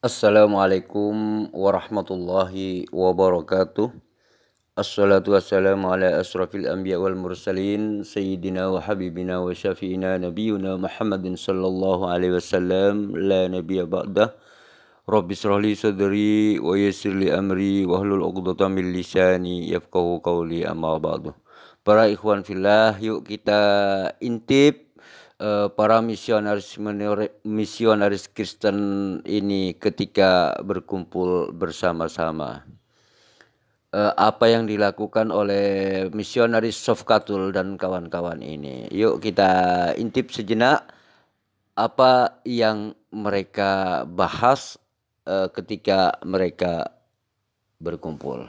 Assalamualaikum warahmatullahi wabarakatuh. Assalatu wassalamu ala asrafil anbiya wal mursalin sayyidina wa habibina wa syafi'ina nabiyuna Muhammadin sallallahu alaihi wasallam la nabiyya ba'dah. Rabbi israh li sadri wa yassir li amri wa hlul 'uqdatam min lisani yafqahu qawli amma ba'du. Para ikhwan fillah, yuk kita intip para misionaris Kristen ini ketika berkumpul bersama-sama. Apa yang dilakukan oleh misionaris Sofkatul dan kawan-kawan ini. Yuk kita intip sejenak apa yang mereka bahas ketika mereka berkumpul.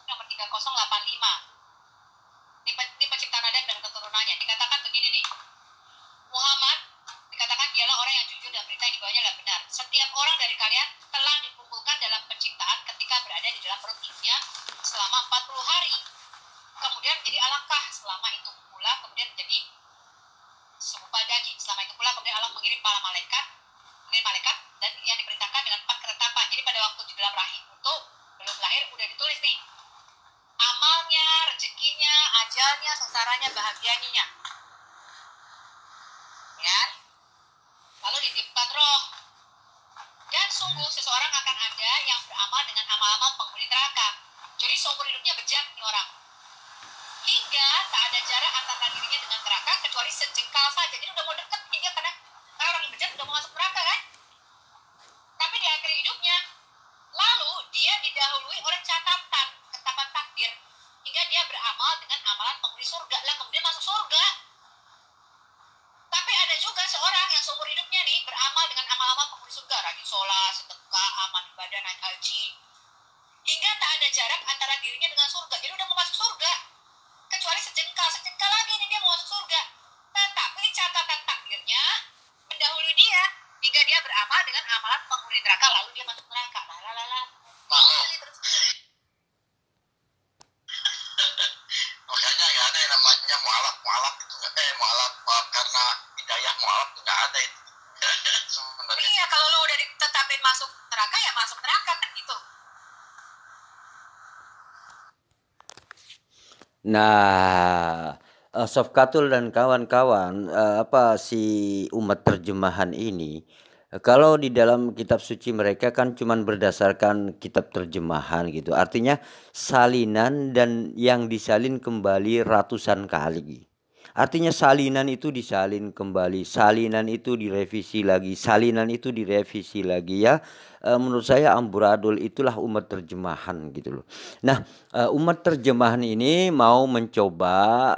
Nomor 3085. Ini penciptaan Adam dan keturunannya. Dikatakan begini nih. Muhammad dikatakan dialah orang yang jujur dan berita yang dibawanya adalah benar. Setiap orang dari kalian telah dikumpulkan dalam penciptaan ketika berada di dalam perut ibunya selama 40 hari. Kemudian menjadi alangkah selama itu pula, kemudian menjadi segumpal daging. Selama itu pula kemudian Allah mengirim malaikat dan yang diperintahkan dengan 4 ketetapan. Jadi pada waktu di dalam rahim itu belum lahir udah ditulis nih amalnya, rezekinya, ajalnya, sengsaranya, bahagianya. Ya. Lalu dititipkan roh. Dan sungguh seseorang akan ada yang beramal dengan amal-amal penghuni neraka. Jadi seumur hidupnya bejat nih orang. Hingga tak ada jarak antara dirinya dengan neraka kecuali sejengkal saja. Jadi udah mau deket nih dia karena orang yang bejat udah mau masuk neraka kan. Tapi di akhir hidupnya, lalu dia didahului oleh catatan takdir hingga dia beramal dengan amalan penghuni surga lah kemudian masuk surga. Tapi ada juga seorang yang seumur hidupnya nih beramal dengan amal-amal penghuni surga, rajin sholat, sedekah, amal ibadah, naik haji, hingga tak ada jarak antara dirinya dengan surga. Jadi udah mau masuk surga kecuali sejengkal lagi nih dia mau masuk surga. Tetapi catatan takdirnya mendahului dia hingga dia beramal dengan amalan penghuni neraka lalu dia masuk neraka. Makanya nggak ada yang namanya mualaf itu mualaf karena hidayah mualaf itu nggak ada itu sebenarnya. Iya, kalau lo udah ditetapin masuk neraka ya masuk neraka kan gitu. Nah, Sofkatul dan kawan-kawan, si umat terjemahan ini, kalau di dalam kitab suci mereka kan cuman berdasarkan kitab terjemahan gitu. Artinya salinan dan yang disalin kembali ratusan kali. Artinya salinan itu disalin kembali, salinan itu direvisi lagi, salinan itu direvisi lagi ya. Menurut saya amburadul itulah umat terjemahan gitu loh. Nah, umat terjemahan ini mau mencoba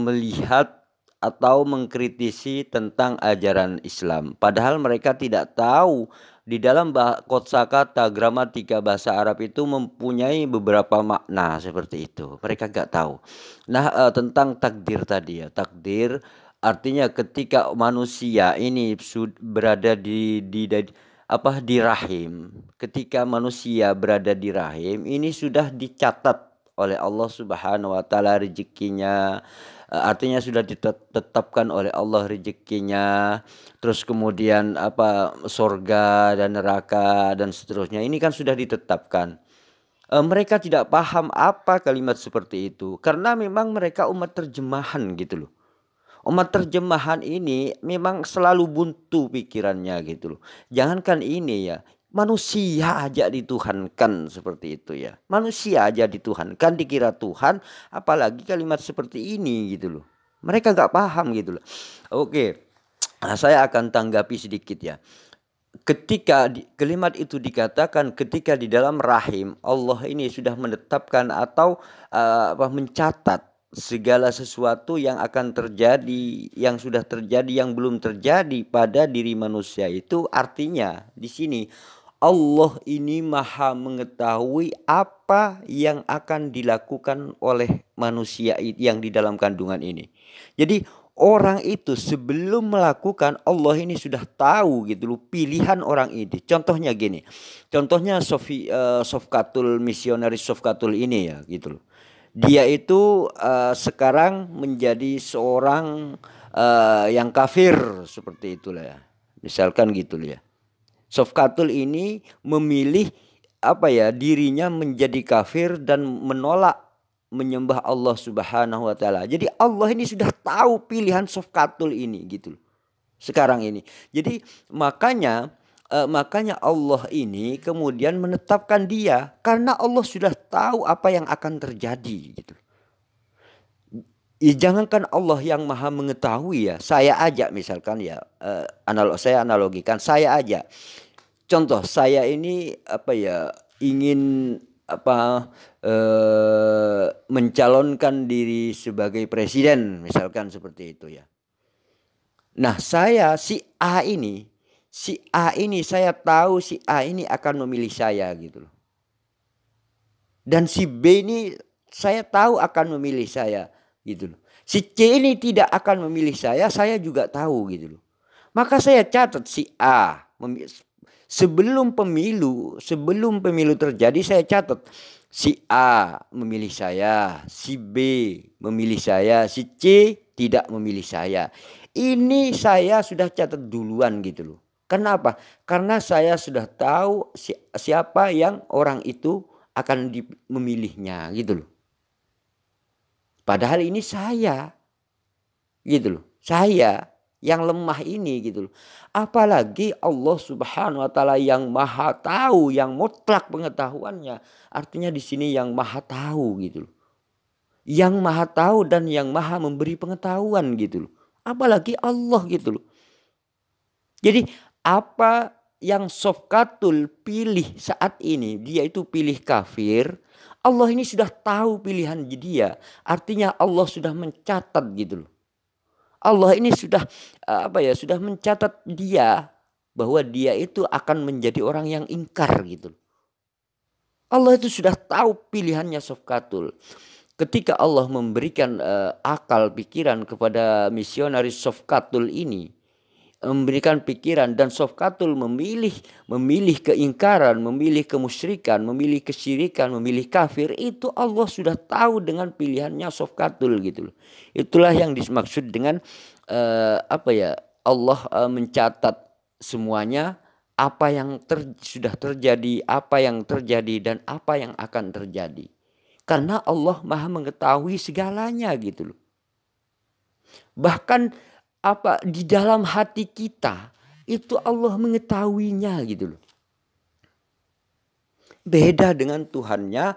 melihat atau mengkritisi tentang ajaran Islam. Padahal mereka tidak tahu di dalam kosakata gramatika bahasa Arab itu mempunyai beberapa makna seperti itu. Mereka nggak tahu. Nah, tentang takdir tadi ya. Takdir artinya ketika manusia ini berada di rahim. Ketika manusia berada di rahim, ini sudah dicatat oleh Allah Subhanahu wa taala rezekinya. Artinya sudah ditetapkan oleh Allah rezekinya. Terus kemudian surga dan neraka dan seterusnya. Ini kan sudah ditetapkan. Mereka tidak paham apa kalimat seperti itu karena memang mereka umat terjemahan gitu loh. Umat terjemahan ini memang selalu buntu pikirannya gitu loh. Jangankan ini ya, manusia aja dituhankan seperti itu ya. Manusia aja dituhankan, dikira Tuhan, apalagi kalimat seperti ini gitu loh. Mereka nggak paham gitu loh. Oke, nah, saya akan tanggapi sedikit ya. Ketika kalimat itu dikatakan ketika di dalam rahim Allah ini sudah menetapkan atau mencatat segala sesuatu yang akan terjadi, yang sudah terjadi, yang belum terjadi pada diri manusia itu artinya di sini Allah ini maha mengetahui apa yang akan dilakukan oleh manusia yang di dalam kandungan ini. Jadi Orang itu sebelum melakukan, Allah ini sudah tahu gitu loh pilihan orang ini. Contohnya gini. Contohnya Sofkatul misionaris Sofkatul ini ya gitu loh. Dia itu sekarang menjadi seorang yang kafir seperti itulah ya. Misalkan gitu loh ya. Sofkatul ini memilih dirinya menjadi kafir dan menolak menyembah Allah Subhanahu wa taala. Jadi Allah ini sudah tahu pilihan Sofkatul ini gitu loh. Sekarang ini. Jadi makanya Allah ini kemudian menetapkan dia karena Allah sudah tahu apa yang akan terjadi gitu. Ya, jangankan Allah yang maha mengetahui ya. Saya aja misalkan ya saya analogikan saya aja. Contoh saya ini ingin mencalonkan diri sebagai presiden misalkan seperti itu ya. Nah si A ini saya tahu si A ini akan memilih saya gitu loh. Dan si B ini saya tahu akan memilih saya gitu loh. Si C ini tidak akan memilih saya juga tahu gitu loh. Maka saya catat si A sebelum pemilu terjadi saya catat si A memilih saya, si B memilih saya, si C tidak memilih saya. Ini saya sudah catat duluan gitu loh. Kenapa? Karena saya sudah tahu siapa yang orang itu akan memilihnya gitu loh. Padahal ini saya gitu loh. Saya yang lemah ini gitu loh. Apalagi Allah Subhanahu wa taala yang maha tahu, yang mutlak pengetahuannya. Artinya di sini yang maha tahu gitu loh. Yang maha tahu dan yang maha memberi pengetahuan gitu loh. Apalagi Allah gitu loh. Jadi apa yang Sofkatul pilih saat ini, dia itu pilih kafir. Allah ini sudah tahu pilihan dia. Artinya Allah sudah mencatat gitu loh. Allah ini sudah sudah mencatat dia bahwa dia itu akan menjadi orang yang ingkar gitu. Allah itu sudah tahu pilihannya Sofkatul. Ketika Allah memberikan akal pikiran kepada misionaris Sofkatul ini, memberikan pikiran dan Sofkatul memilih keingkaran, memilih kemusyrikan, memilih kesyirikan, memilih kafir, itu Allah sudah tahu dengan pilihannya Sofkatul gitu loh. Itulah yang dimaksud dengan Allah mencatat semuanya, apa yang sudah terjadi, apa yang terjadi dan apa yang akan terjadi. Karena Allah maha mengetahui segalanya gitu loh. Bahkan di dalam hati kita itu Allah mengetahuinya gitu loh. Beda dengan Tuhannya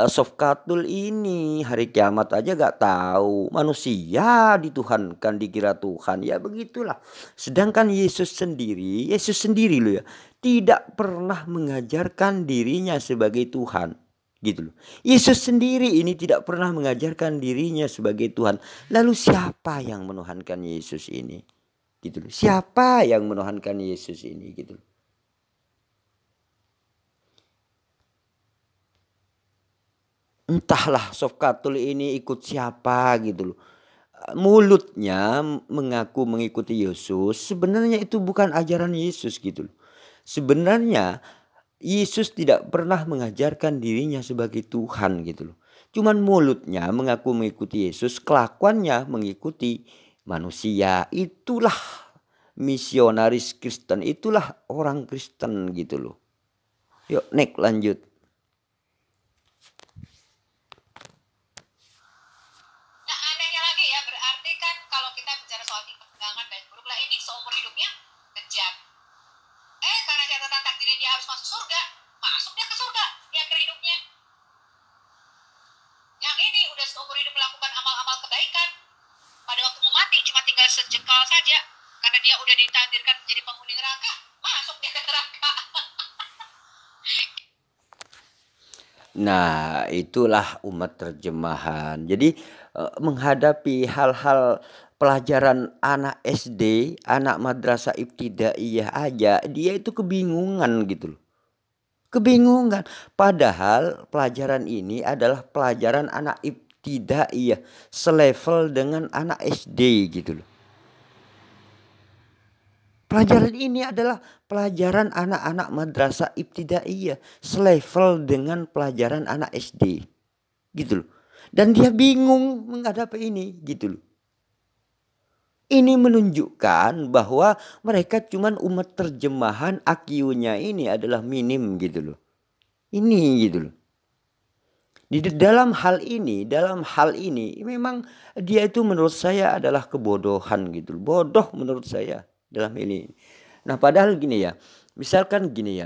Sofkatul ini, hari kiamat aja gak tahu. Manusia dituhankan, dikira Tuhan, ya begitulah. Sedangkan Yesus sendiri loh ya, tidak pernah mengajarkan dirinya sebagai Tuhan gitu loh. Yesus sendiri ini tidak pernah mengajarkan dirinya sebagai Tuhan. Lalu siapa yang menuhankan Yesus ini? Gitu loh. Siapa yang menuhankan Yesus ini gitu loh. Entahlah Sofkatul ini ikut siapa gitu loh. Mulutnya mengaku mengikuti Yesus, sebenarnya itu bukan ajaran Yesus gitu loh. Sebenarnya Yesus tidak pernah mengajarkan dirinya sebagai Tuhan gitu loh. Cuman mulutnya mengaku mengikuti Yesus, kelakuannya mengikuti manusia. Itulah misionaris Kristen, itulah orang Kristen gitu loh. Yuk next lanjut. Nah anehnya lagi ya, berarti kan kalau kita bicara soal timbangan dan buruk lah, ini seumur hidupnya kejam. Karena catatan takdirnya dia harus masuk surga, masuk dia ke surga di akhir hidupnya. Yang ini udah seumur hidup melakukan amal-amal kebaikan, pada waktu mau mati cuma tinggal sejengkal saja, karena dia udah ditakdirkan menjadi penghuni neraka, masuk dia ke neraka. Nah itulah umat terjemahan. Jadi menghadapi hal-hal pelajaran anak SD, anak madrasah ibtidaiyah aja, dia itu kebingungan gitu loh. Kebingungan. Padahal pelajaran ini adalah pelajaran anak ibtidaiyah, selevel dengan anak SD gitu loh. Pelajaran ini adalah pelajaran anak-anak madrasah ibtidaiyah, selevel dengan pelajaran anak SD gitu loh. Dan dia bingung menghadapi ini gitu loh. Ini menunjukkan bahwa mereka cuman umat terjemahan, IQ-nya ini adalah minim gitu loh. Ini gitu loh. Dalam hal ini memang dia itu menurut saya adalah kebodohan gitu loh. Bodoh menurut saya dalam ini. Nah, padahal gini ya. Misalkan gini.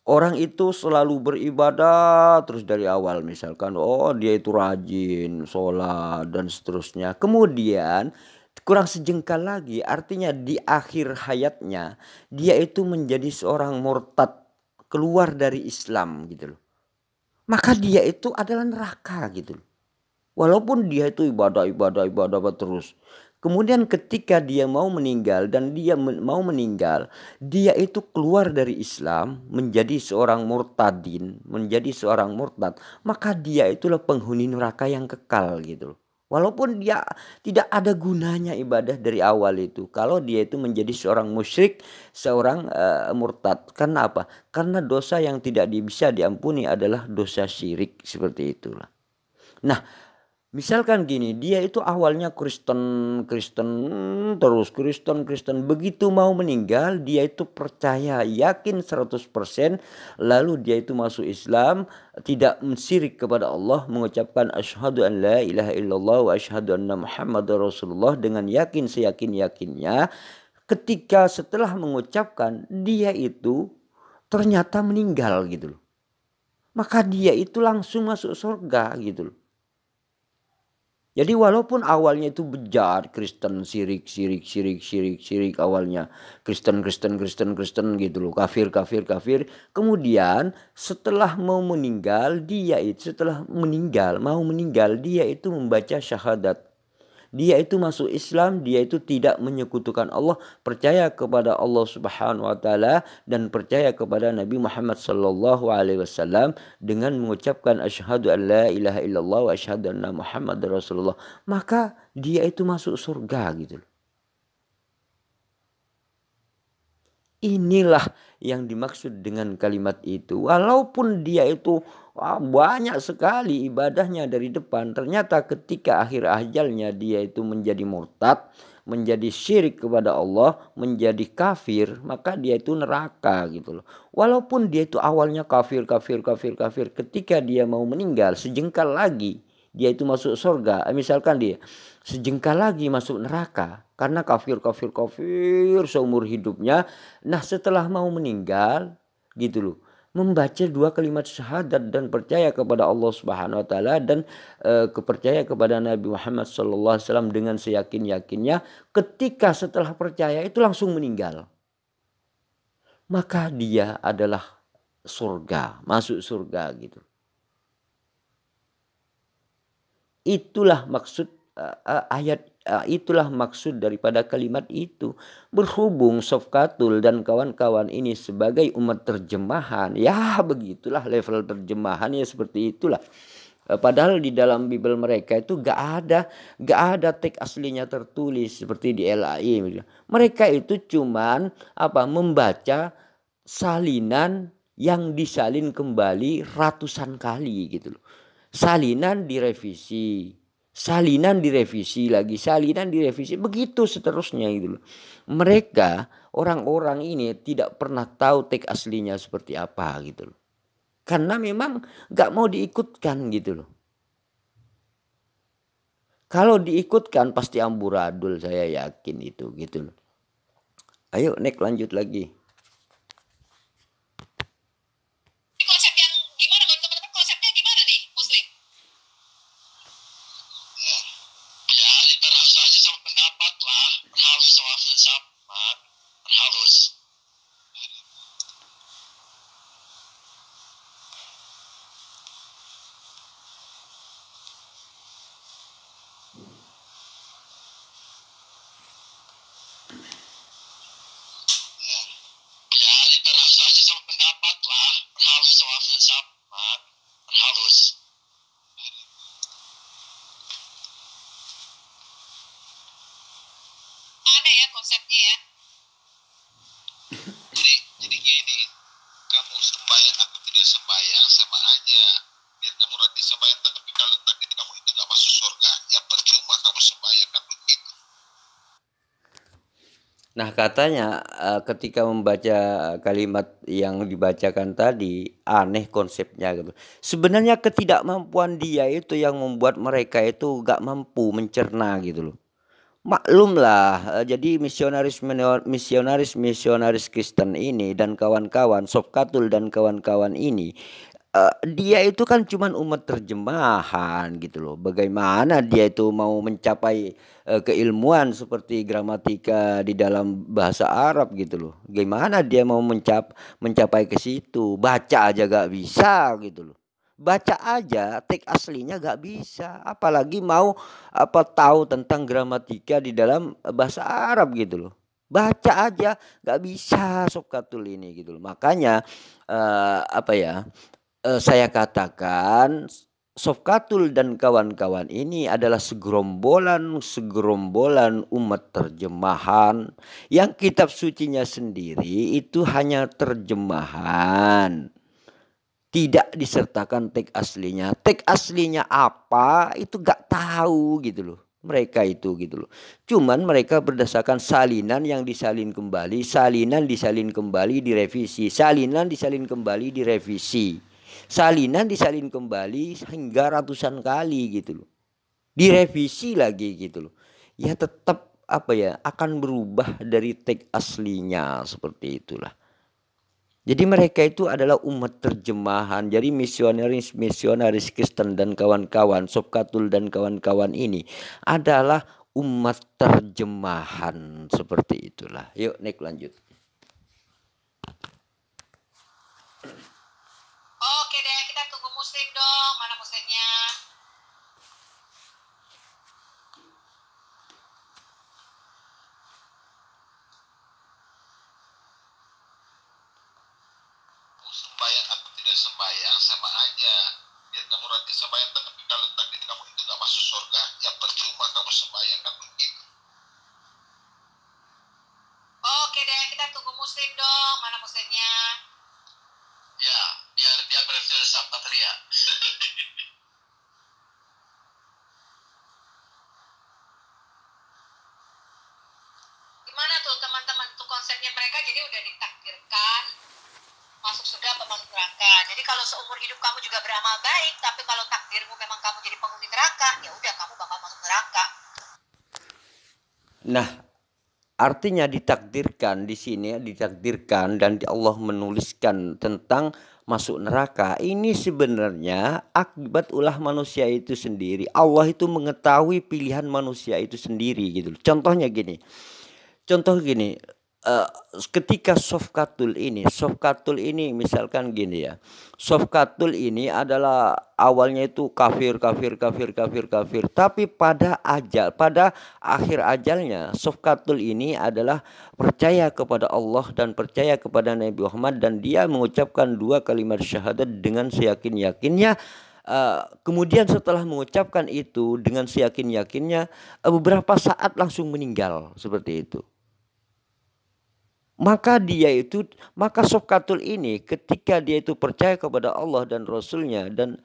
Orang itu selalu beribadah terus dari awal, misalkan dia itu rajin sholat dan seterusnya. Kemudian kurang sejengkal lagi, artinya di akhir hayatnya dia itu menjadi seorang murtad, keluar dari Islam gitu loh. Maka dia itu adalah neraka gitu loh. Walaupun dia itu ibadah terus. Kemudian ketika dia mau meninggal dan mau meninggal, dia itu keluar dari Islam menjadi seorang murtadin, menjadi seorang murtad, maka dia itulah penghuni neraka yang kekal gitu loh. Walaupun dia tidak ada gunanya ibadah dari awal itu, kalau dia itu menjadi seorang musyrik, seorang murtad. Karena apa? Karena dosa yang tidak bisa diampuni adalah dosa syirik, seperti itulah. Nah, misalkan gini, dia itu awalnya Kristen Kristen. Begitu mau meninggal, dia itu percaya, yakin 100%. Lalu dia itu masuk Islam, tidak syirik kepada Allah, mengucapkan asyhadu an la ilaha illallah wa asyhadu anna Muhammadar Rasulullah dengan yakin seyakin-yakinnya. Ketika setelah mengucapkan, dia itu ternyata meninggal gitu loh. Maka dia itu langsung masuk surga gitu loh. Jadi walaupun awalnya itu bejat, Kristen, syirik awalnya. Kristen gitu loh, kafir. Kemudian setelah mau meninggal, dia itu membaca syahadat. Dia itu masuk Islam, dia itu tidak menyekutukan Allah, percaya kepada Allah Subhanahu wa taala dan percaya kepada Nabi Muhammad sallallahu alaihi wasallam dengan mengucapkan asyhadu an la ilaha illallah wa asyhadu anna Muhammadar Rasulullah. Maka dia itu masuk surga gitu loh. Inilah yang dimaksud dengan kalimat itu. Walaupun dia itu banyak sekali ibadahnya dari depan, ternyata ketika akhir ajalnya dia itu menjadi murtad, menjadi syirik kepada Allah, menjadi kafir, maka dia itu neraka gitu loh. Walaupun dia itu awalnya kafir, ketika dia mau meninggal sejengkal lagi dia itu masuk surga. Misalkan dia sejengkal lagi masuk neraka karena kafir seumur hidupnya. Nah, setelah mau meninggal gitu loh, membaca 2 kalimat syahadat dan percaya kepada Allah Subhanahu wa taala dan percaya kepada Nabi Muhammad sallallahu alaihi wasallam dengan seyakin-yakinnya, ketika setelah percaya itu langsung meninggal. Maka dia adalah surga, masuk surga gitu. Itulah maksud itulah maksud daripada kalimat itu. Berhubung Sofkatul dan kawan-kawan ini sebagai umat terjemahan, ya begitulah level terjemahannya, seperti itulah. Padahal di dalam Bible mereka itu gak ada teks aslinya tertulis seperti di LAI. Mereka itu cuman membaca salinan yang disalin kembali ratusan kali gitu loh. Salinan direvisi lagi, begitu seterusnya gitu loh. Mereka orang-orang ini tidak pernah tahu teks aslinya seperti apa gitu loh. Karena memang gak mau diikutkan gitu loh. Kalau diikutkan pasti amburadul, saya yakin itu gitu loh. Ayo next, lanjut lagi. Konsep yang gimana menurut teman-teman, konsepnya gimana nih Muslim? Ya diperhalus aja sama pendapat lah, berhalus sama filsafat, berhalus. konsepnya ya. Jadi gini, kamu sembahyang atau tidak sembahyang sama aja. Biar kamu rajin sembahyang, tapi kalau takdir kamu itu nggak masuk surga, ya percuma kamu sembahyang, kan begitu. Nah, katanya ketika membaca kalimat yang dibacakan tadi aneh konsepnya gitu. Sebenarnya ketidakmampuan dia itu yang membuat mereka itu gak mampu mencerna gitu loh. Maklumlah, jadi misionaris Kristen ini dan kawan-kawan, Sofkatul dan kawan-kawan ini, dia itu kan cuman umat terjemahan gitu loh. Bagaimana dia itu mau mencapai keilmuan seperti gramatika di dalam bahasa Arab gitu loh. Gimana dia mau mencapai ke situ? Baca aja gak bisa gitu loh. Baca aja teks aslinya gak bisa, apalagi mau tahu tentang gramatika di dalam bahasa Arab gitu loh. Baca aja gak bisa Sofkatul ini gitu loh. Makanya saya katakan Sofkatul dan kawan-kawan ini adalah segerombolan umat terjemahan yang kitab sucinya sendiri itu hanya terjemahan, tidak disertakan teks aslinya. Teks aslinya apa itu gak tahu gitu loh. Mereka itu gitu loh. Cuman mereka berdasarkan salinan yang disalin kembali, salinan disalin kembali direvisi, salinan disalin kembali direvisi, salinan disalin kembali hingga ratusan kali gitu loh. Direvisi lagi gitu loh. Ya tetap akan berubah dari teks aslinya seperti itulah. Jadi mereka itu adalah umat terjemahan. Jadi misionaris Kristen dan kawan-kawan, Sofkatul dan kawan-kawan ini adalah umat terjemahan seperti itulah. Yuk Nick lanjut. Oke deh, kita tunggu muslim dong. Mana muslimnya? Sembahyang atau tidak sembahyang sama aja. Biar kamu rajin sembahyang, tapi kalau takdir kamu itu nggak masuk surga, ya percuma kamu sembahyang, kan begitu. Oke deh, kita tunggu muslim dong. Mana muslimnya? Ya, biar dia berfilsafat Patria. Gimana tuh teman-teman tuh konsepnya mereka, jadi udah ditakdirkan masuk surga atau masuk neraka. Jadi kalau seumur hidup kamu juga beramal baik, tapi kalau takdirmu memang kamu jadi penghuni neraka, ya udah kamu bakal masuk neraka. Nah, artinya ditakdirkan di sini, ditakdirkan dan Allah menuliskan tentang masuk neraka. Ini sebenarnya akibat ulah manusia itu sendiri. Allah itu mengetahui pilihan manusia itu sendiri gitu. Contoh gini, ketika Sofkatul ini misalkan gini ya. Sofkatul ini adalah awalnya itu kafir. Tapi pada akhir ajalnya Sofkatul ini adalah percaya kepada Allah dan percaya kepada Nabi Muhammad, dan dia mengucapkan 2 kalimat syahadat dengan seyakin-yakinnya. Kemudian setelah mengucapkan itu dengan seyakin-yakinnya, beberapa saat langsung meninggal seperti itu. Maka Sofkatul ini ketika dia itu percaya kepada Allah dan Rasulnya, dan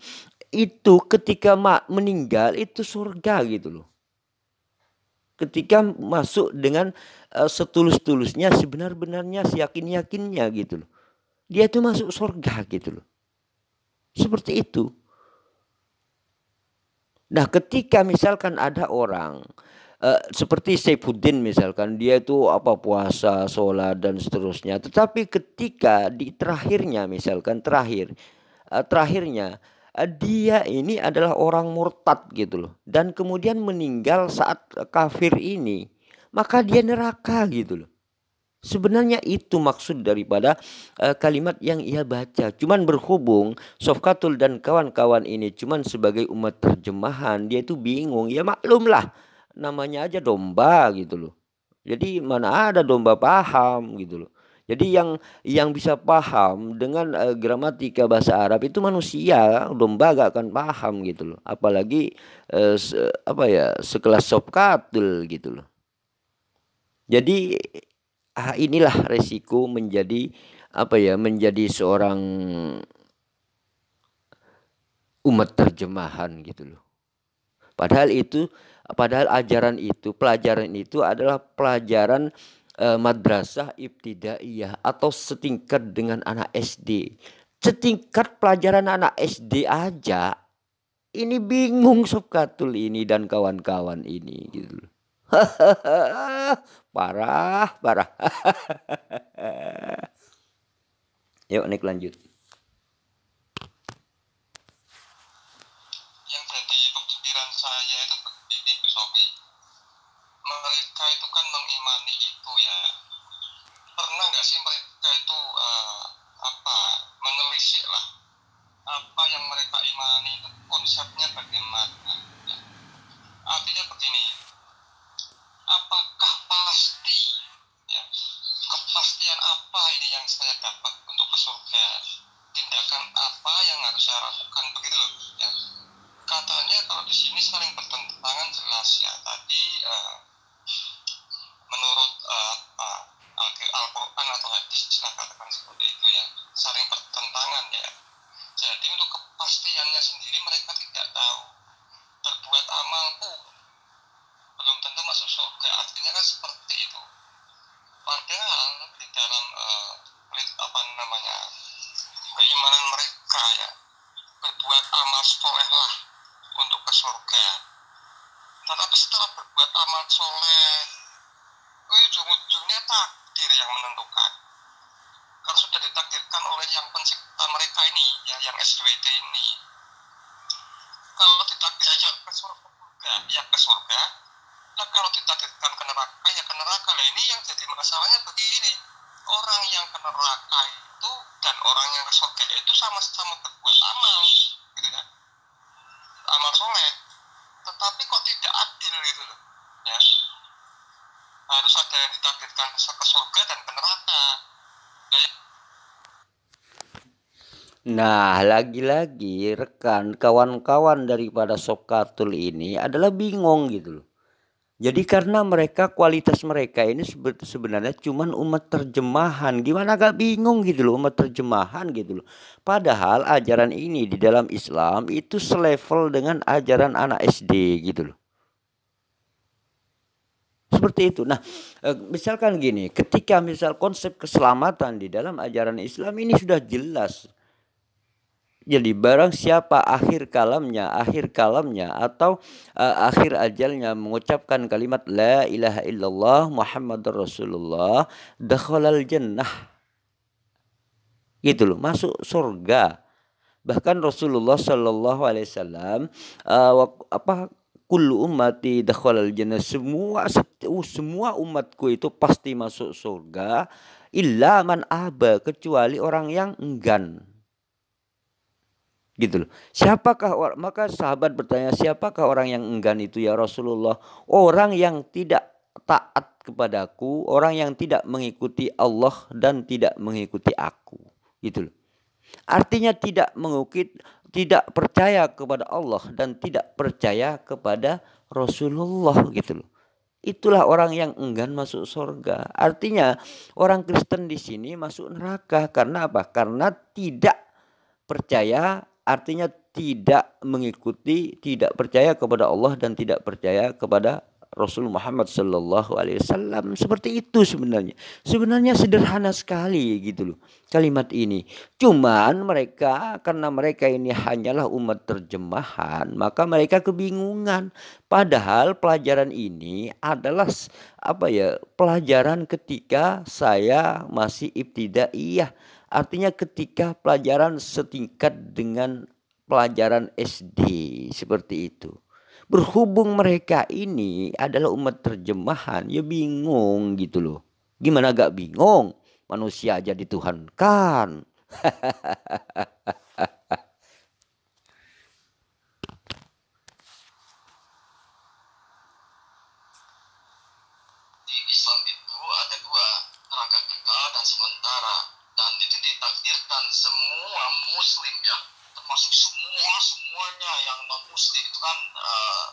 itu ketika meninggal itu surga gitu loh. Ketika masuk dengan setulus-tulusnya, sebenar-benarnya, seyakin-yakinnya gitu loh. Dia itu masuk surga gitu loh. Seperti itu. Nah, ketika misalkan ada orang seperti Saifuddin misalkan, dia itu puasa, sholat dan seterusnya, tetapi ketika di terakhirnya misalkan terakhirnya dia ini adalah orang murtad gitu loh, dan kemudian meninggal saat kafir ini, maka dia neraka gitu loh. Sebenarnya itu maksud daripada kalimat yang ia baca. Cuman berhubung Sofkatul dan kawan-kawan ini cuman sebagai umat terjemahan, dia itu bingung. Ya maklumlah, namanya aja domba gitu loh. Jadi mana ada domba paham gitu loh. Jadi yang bisa paham dengan gramatika bahasa Arab itu manusia, domba gak akan paham gitu loh. Apalagi sekelas Sofkatul gitu loh. Jadi inilah resiko menjadi menjadi seorang umat terjemahan gitu loh. Padahal pelajaran itu adalah pelajaran madrasah ibtidaiyah atau setingkat dengan anak SD. Setingkat pelajaran anak SD aja ini bingung Subkatul ini dan kawan-kawan ini gitu loh. Parah, parah. Yuk Nik lanjut. Yang jadi pemikiran saya itu begini, Bu Sofi. Mereka itu kan mengimani itu ya. Pernah nggak sih mereka itu menelisik lah apa yang mereka imani itu konsepnya bagaimana? Ya. Artinya begini, apakah pasti ya, kepastian apa ini yang saya dapat untuk ke surga, tindakan apa yang harus saya lakukan, begitu loh ya. Katanya kalau di sini saling bertentangan jelas ya, tadi menurut Al-Quran atau hadis lah katakan seperti itu ya, saling bertentangan ya. Jadi untuk kepastiannya sendiri mereka tidak tahu. Berbuat amal pun belum tentu masuk surga, artinya kan seperti itu. Padahal di dalam keimanan mereka ya, berbuat amal soleh lah untuk ke surga. Tetapi setelah berbuat amal soleh, ujung-ujungnya takdir yang menentukan. Kalau sudah ditakdirkan oleh yang pencipta mereka ini, ya, yang SWT ini, kalau ditakdirkan ke surga, ya ke surga. Nah, kalau ditakdirkan ke neraka, ya ke neraka. Nah, ini yang jadi masalahnya begini. Orang yang ke neraka itu dan orang yang ke surga itu sama-sama berbuat amal, gitu ya. Amal soleh. Tetapi kok tidak adil gitu loh. Ya. Harus ada yang ditakdirkan ke surga dan ke neraka. Nah, lagi-lagi rekan kawan-kawan daripada Subkatul ini adalah bingung gitu loh. Jadi karena kualitas mereka ini sebenarnya cuman umat terjemahan. Gimana gak bingung gitu loh, umat terjemahan gitu loh. Padahal ajaran ini di dalam Islam itu selevel dengan ajaran anak SD gitu loh. Seperti itu. Nah, misalkan gini, ketika misal konsep keselamatan di dalam ajaran Islam ini sudah jelas. Jadi barang siapa akhir kalamnya atau akhir ajalnya mengucapkan kalimat la ilaha illallah Muhammadur Rasulullah, dakhalal jannah. Gitu loh, masuk surga. Bahkan Rasulullah Shallallahu alaihi wasallam kullu ummati dakhalal jannah, semua umatku itu pasti masuk surga illa man aba, kecuali orang yang enggan. Gitu loh. Maka sahabat bertanya, siapakah orang yang enggan itu ya Rasulullah? Orang yang tidak taat kepadaku, orang yang tidak mengikuti Allah dan tidak mengikuti aku. Gitu loh. Artinya tidak percaya kepada Allah dan tidak percaya kepada Rasulullah gitu loh. Itulah orang yang enggan masuk surga. Artinya orang Kristen di sini masuk neraka karena apa? Karena tidak percaya, artinya tidak mengikuti, tidak percaya kepada Allah dan tidak percaya kepada Rasul Muhammad Sallallahu Alaihi Wasallam. Seperti itu sebenarnya. Sebenarnya sederhana sekali gitu loh kalimat ini. Cuman karena mereka ini hanyalah umat terjemahan, maka mereka kebingungan. Padahal pelajaran ini adalah pelajaran ketika saya masih ibtidaiyah. Artinya ketika pelajaran setingkat dengan pelajaran SD, seperti itu. Berhubung mereka ini adalah umat terjemahan, ya bingung gitu loh. Gimana gak bingung? Manusia aja dituhankan. Di Islam itu ada dua, neraka kekal dan sementara, dan itu ditakdirkan semua muslim ya, termasuk semuanya yang non muslim itu kan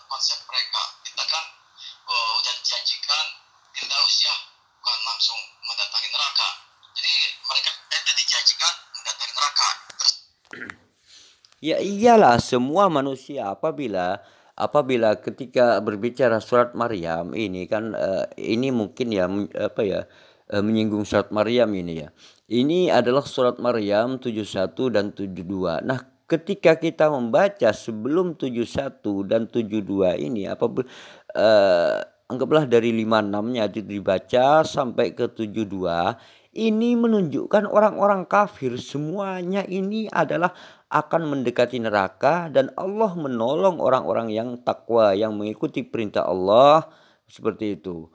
konsep mereka. Kita kan udah dijanjikan Firdaus ya, Ya iyalah, semua manusia apabila apabila ketika berbicara surat Maryam ini kan, ini mungkin ya, apa ya, menyinggung surat Maryam ini ya. Ini adalah surat Maryam 71 dan 72. Nah, ketika kita membaca sebelum 71 dan 72 ini, anggaplah dari 56-nya itu dibaca sampai ke 72, ini menunjukkan orang-orang kafir semuanya ini adalah akan mendekati neraka, dan Allah menolong orang-orang yang takwa, yang mengikuti perintah Allah seperti itu.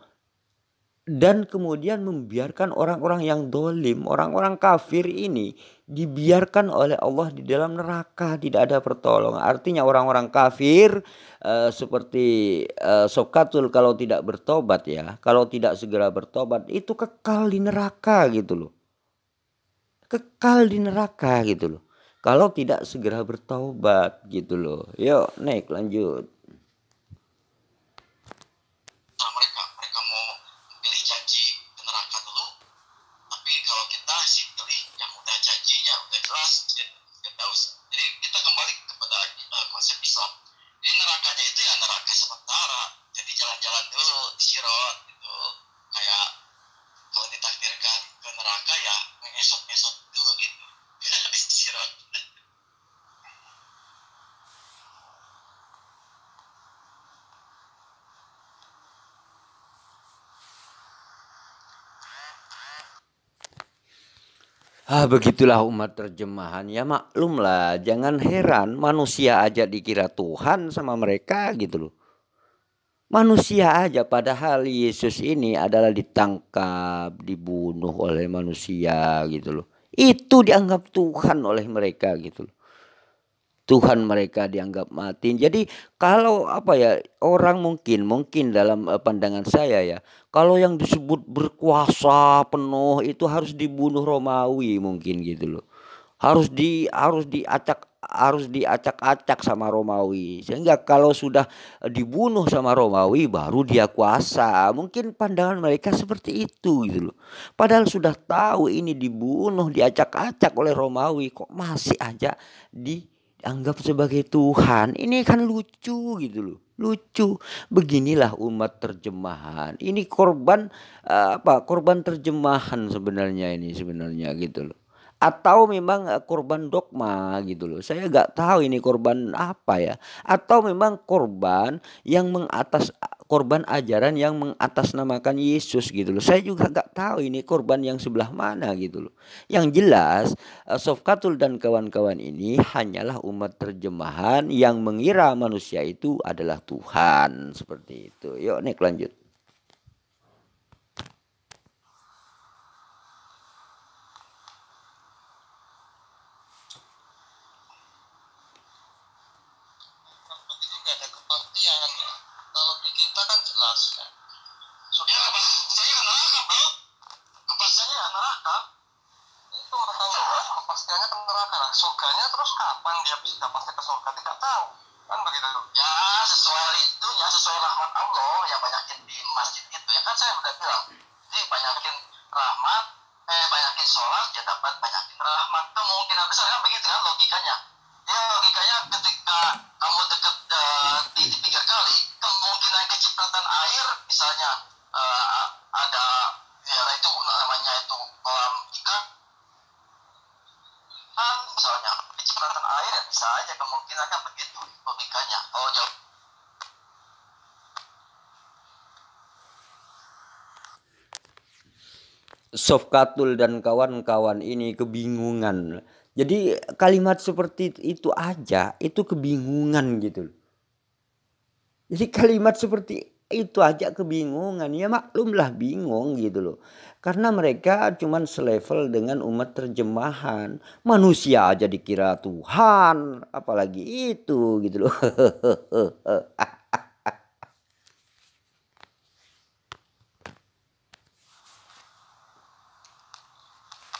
Dan kemudian membiarkan orang-orang yang dolim, orang-orang kafir ini dibiarkan oleh Allah di dalam neraka, tidak ada pertolongan. Artinya orang-orang kafir, seperti Sokatul, kalau tidak bertobat ya, kalau tidak segera bertobat itu kekal di neraka gitu loh. Kekal di neraka gitu loh. Kalau tidak segera bertaubat gitu loh. Yuk, naik lanjut. Nah, mereka mau pilih janji ke neraka dulu, tapi kalau kita sih pilih yang udah janjinya udah jelas, ya tahu sih. Jadi kita kembali kepada konsep Islam. Jadi nerakanya itu ya neraka sementara. Jadi jalan-jalan dulu di Sirot gitu. Kayak kalau ditakdirkan ke neraka ya ngesot-ngesot dulu gitu. Di Sirot. Begitulah umat terjemahan. Ya maklum lah, jangan heran manusia aja dikira Tuhan sama mereka gitu loh. Manusia aja, padahal Yesus ini adalah ditangkap, dibunuh oleh manusia gitu loh. Itu dianggap Tuhan oleh mereka gitu loh. Tuhan mereka dianggap mati. Jadi kalau apa ya, orang mungkin dalam pandangan saya ya, kalau yang disebut berkuasa penuh itu harus dibunuh Romawi mungkin gitu loh. Harus diacak-acak sama Romawi, sehingga kalau sudah dibunuh sama Romawi baru dia kuasa. Mungkin pandangan mereka seperti itu gitu loh. Padahal sudah tahu ini dibunuh, diacak-acak oleh Romawi, kok masih aja dianggap sebagai Tuhan. Ini kan lucu gitu loh. Lucu. Beginilah umat terjemahan. Ini korban, korban terjemahan sebenarnya, ini sebenarnya gitu loh. Atau memang korban dogma gitu loh. Saya nggak tahu ini korban apa ya. Atau memang korban ajaran yang mengatasnamakan Yesus gitu loh. Saya juga nggak tahu ini korban yang sebelah mana gitu loh. Yang jelas, Sofkatul dan kawan-kawan ini hanyalah umat terjemahan yang mengira manusia itu adalah Tuhan, seperti itu. Yuk, nek lanjut. Begitu nggak ada kepastian ya. Kalau di kita kan jelas ya. Sudah saya ke neraka bro. Kepastiannya ya neraka. Itu orang tahu kepastiannya ke neraka. Nah, surganya terus kapan dia bisa pasti ke surga tidak tahu. Kan begitu. Ya sesuai itu ya, sesuai rahmat Allah ya, banyakin di masjid itu ya kan saya udah bilang. Jadi banyakin rahmat, banyakin sholat ya dapat banyakin rahmat. Kemungkinan besar kan begitu kan logikanya. Ya logikanya ketika kamu dekat di 3 kali, kemungkinan kecipratan air misalnya ada ya itu namanya itu kolam ikan, misalnya kecipratan air ya bisa aja kemungkinan kan begitu logikanya. Oh jauh. Sofkatul dan kawan-kawan ini kebingungan. Jadi kalimat seperti itu aja itu kebingungan gitu loh. Jadi kalimat seperti itu aja kebingungan. Ya maklumlah bingung gitu loh. Karena mereka cuman selevel dengan umat terjemahan. Manusia aja dikira Tuhan, apalagi itu gitu loh.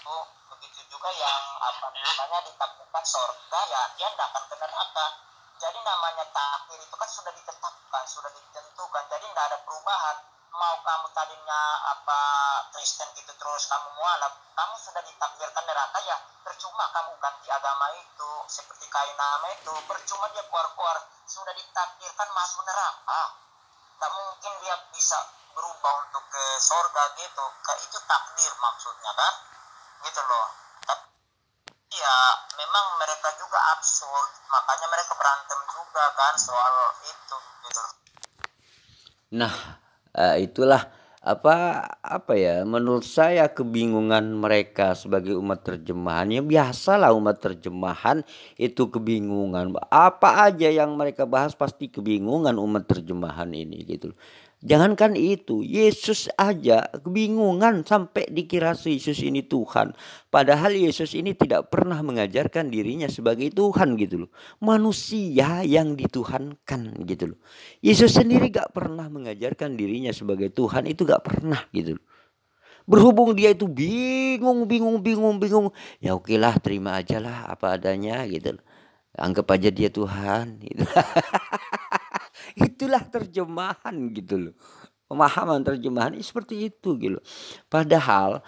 Oh, begitu juga yang apa namanya ditakdirkan surga ya dia tidak akan ke neraka. Jadi namanya takdir itu kan sudah ditetapkan, sudah ditentukan, jadi tidak ada perubahan. mau kamu tadinya apa Kristen gitu terus kamu mualaf, kamu sudah ditakdirkan neraka ya percuma kamu ganti agama itu, seperti Kainama itu percuma dia keluar sudah ditakdirkan masuk neraka, tak mungkin dia bisa berubah untuk ke surga gitu, itu takdir maksudnya kan gitu loh. Tapi ya memang mereka juga absurd, makanya mereka berantem juga kan soal itu gitu loh. Nah, itulah apa ya, menurut saya kebingungan mereka sebagai umat terjemahan. Ya biasalah umat terjemahan itu kebingungan. Apa aja yang mereka bahas pasti kebingungan umat terjemahan ini gitu. Jangankan itu, Yesus aja kebingungan sampai dikira Yesus ini Tuhan. Padahal Yesus ini tidak pernah mengajarkan dirinya sebagai Tuhan gitu loh. Manusia yang dituhankan gitu loh. Yesus sendiri gak pernah mengajarkan dirinya sebagai Tuhan, itu gak pernah gitu loh. Berhubung dia itu bingung. Ya oke lah, terima aja lah apa adanya gitu loh. Anggap aja dia Tuhan gitu. Itulah terjemahan gitu loh. Pemahaman terjemahan seperti itu gitu. Padahal